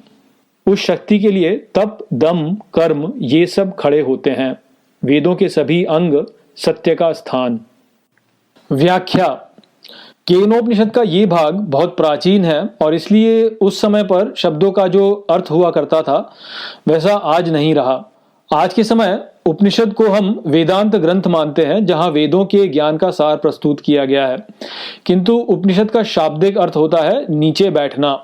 Speaker 1: उस शक्ति के लिए तप, दम, कर्म ये सब खड़े होते हैं। वेदों के सभी अंग सत्य का स्थान। व्याख्या। केनोपनिषद का ये भाग बहुत प्राचीन है और इसलिए उस समय पर शब्दों का जो अर्थ हुआ करता था वैसा आज नहीं रहा। आज के समय उपनिषद को हम वेदांत ग्रंथ मानते हैं जहां वेदों के ज्ञान का सार प्रस्तुत किया गया है, किंतु उपनिषद का शाब्दिक अर्थ होता है नीचे बैठना।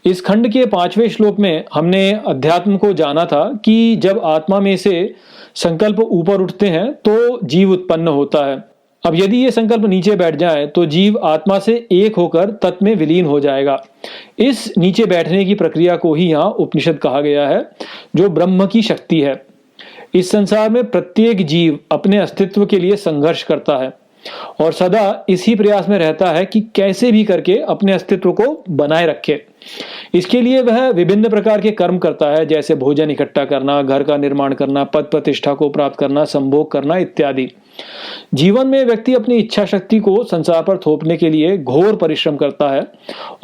Speaker 1: इस खंड के 5वें श्लोक में हमने अध्यात्म को जाना था कि जब आत्मा में से संकल्प ऊपर उठते हैं तो जीव उत्पन्न होता है। अब यदि ये संकल्प नीचे बैठ जाए तो जीव आत्मा से एक होकर तत्व में विलीन हो जाएगा। इस नीचे बैठने की प्रक्रिया को ही यहाँ उपनिषद कहा गया है, जो ब्रह्म की शक्ति है। इस संसार में प्रत्येक जीव अपने अस्तित्व के लिए संघर्ष करता है और सदा इसी प्रयास में रहता है कि कैसे भी करके अपने अस्तित्व को बनाए रखे। इसके लिए वह विभिन्न प्रकार के कर्म करता है, जैसे भोजन इकट्ठा करना, घर का निर्माण करना, पद प्रतिष्ठा को प्राप्त करना, संभोग करना इत्यादि। जीवन में व्यक्ति अपनी इच्छा शक्ति को संसार पर थोपने के लिए घोर परिश्रम करता है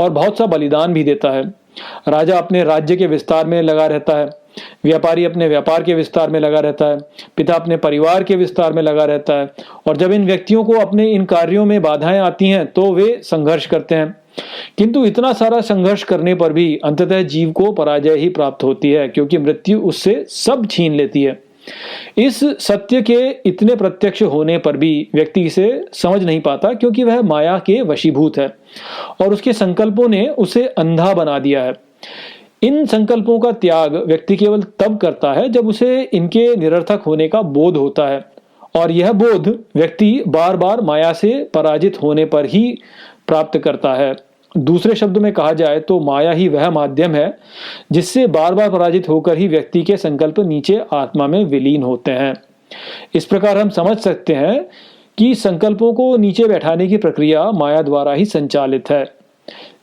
Speaker 1: और बहुत सा बलिदान भी देता है। राजा अपने राज्य के विस्तार में लगा रहता है, व्यापारी अपने व्यापार के विस्तार में लगा रहता है, पिता अपने परिवार के विस्तार में लगा रहता है। और जब इन व्यक्तियों को अपने इन कार्यों में बाधाएं आती हैं तो वे संघर्ष करते हैं, किंतु इतना सारा संघर्ष करने पर भी अंततः जीव को पराजय ही प्राप्त होती है, क्योंकि मृत्यु उससे सब छीन लेती है। इस सत्य के इतने प्रत्यक्ष होने पर भी व्यक्ति इसे समझ नहीं पाता, क्योंकि वह माया के वशीभूत है और उसके संकल्पों ने उसे अंधा बना दिया है। इन संकल्पों का त्याग व्यक्ति केवल तब करता है जब उसे इनके निरर्थक होने का बोध होता है, और यह बोध व्यक्ति बार बार माया से पराजित होने पर ही प्राप्त करता है। दूसरे शब्दों में कहा जाए तो माया ही वह माध्यम है जिससे बार बार पराजित होकर ही व्यक्ति के संकल्प नीचे आत्मा में विलीन होते हैं। इस प्रकार हम समझ सकते हैं कि संकल्पों को नीचे बैठाने की प्रक्रिया माया द्वारा ही संचालित है।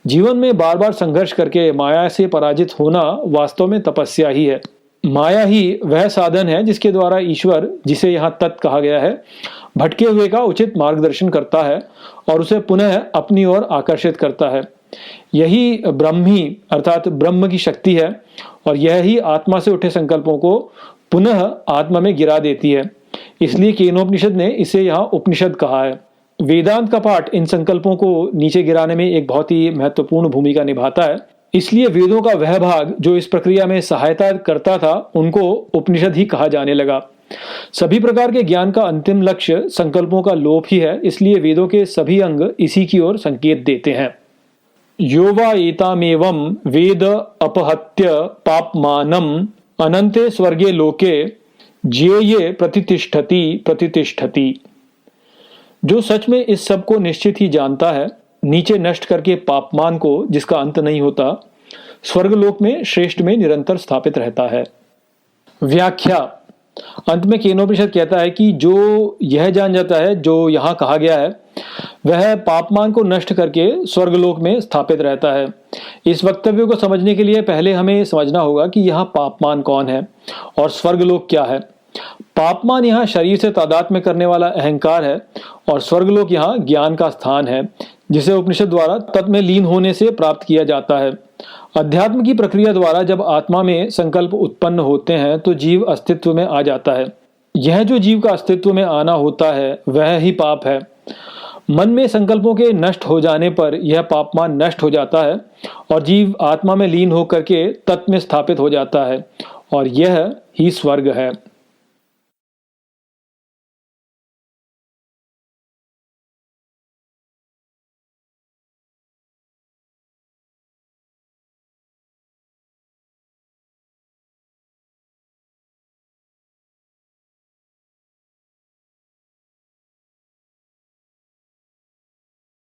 Speaker 1: जीवन में बार बार संघर्ष करके माया से पराजित होना वास्तव में तपस्या ही है। माया ही वह साधन है जिसके द्वारा ईश्वर, जिसे यहाँ तत् कहा गया है, भटके हुए का उचित मार्गदर्शन करता है और उसे पुनः अपनी ओर आकर्षित करता है। यही ब्रह्मी अर्थात ब्रह्म की शक्ति है और यह ही आत्मा से उठे संकल्पों को पुनः आत्मा में गिरा देती है। इसलिए केनोपनिषद ने इसे यहाँ उपनिषद कहा है। वेदांत का पाठ इन संकल्पों को नीचे गिराने में एक बहुत ही महत्वपूर्ण भूमिका निभाता है। इसलिए वेदों का वह भाग जो इस प्रक्रिया में सहायता करता था उनको उपनिषद ही कहा जाने लगा। सभी प्रकार के ज्ञान का अंतिम लक्ष्य संकल्पों का लोप ही है, इसलिए वेदों के सभी अंग इसी की ओर संकेत देते हैं। यो वा एतामेवं वेद अपहत्य पापमानम अनंते स्वर्गे लोके ज्येये प्रतितिष्ठति प्रतितिष्ठति। जो सच में इस सब को निश्चित ही जानता है, नीचे नष्ट करके पापमान को जिसका अंत नहीं होता, स्वर्गलोक में श्रेष्ठ में निरंतर स्थापित रहता है। व्याख्या। अंत में केनोपनिषद कहता है कि जो यह जान जाता है, जो यहाँ कहा गया है, वह पापमान को नष्ट करके स्वर्गलोक में स्थापित रहता है। इस वक्तव्य को समझने के लिए पहले हमें समझना होगा कि यहाँ पापमान कौन है और स्वर्गलोक क्या है। पापमान यहाँ शरीर से तादात्म्य करने वाला अहंकार है और स्वर्गलोक यहाँ ज्ञान का स्थान है, जिसे उपनिषद द्वारा तत्व में लीन होने से प्राप्त किया जाता है। अध्यात्म की प्रक्रिया द्वारा जब आत्मा में संकल्प उत्पन्न होते हैं तो जीव अस्तित्व में आ जाता है। यह जो जीव का अस्तित्व में आना होता है वह ही पाप है। मन में संकल्पों के नष्ट हो जाने पर यह पापमान नष्ट हो जाता है और जीव आत्मा में लीन होकर के तत्व में स्थापित हो जाता है और यह ही स्वर्ग है।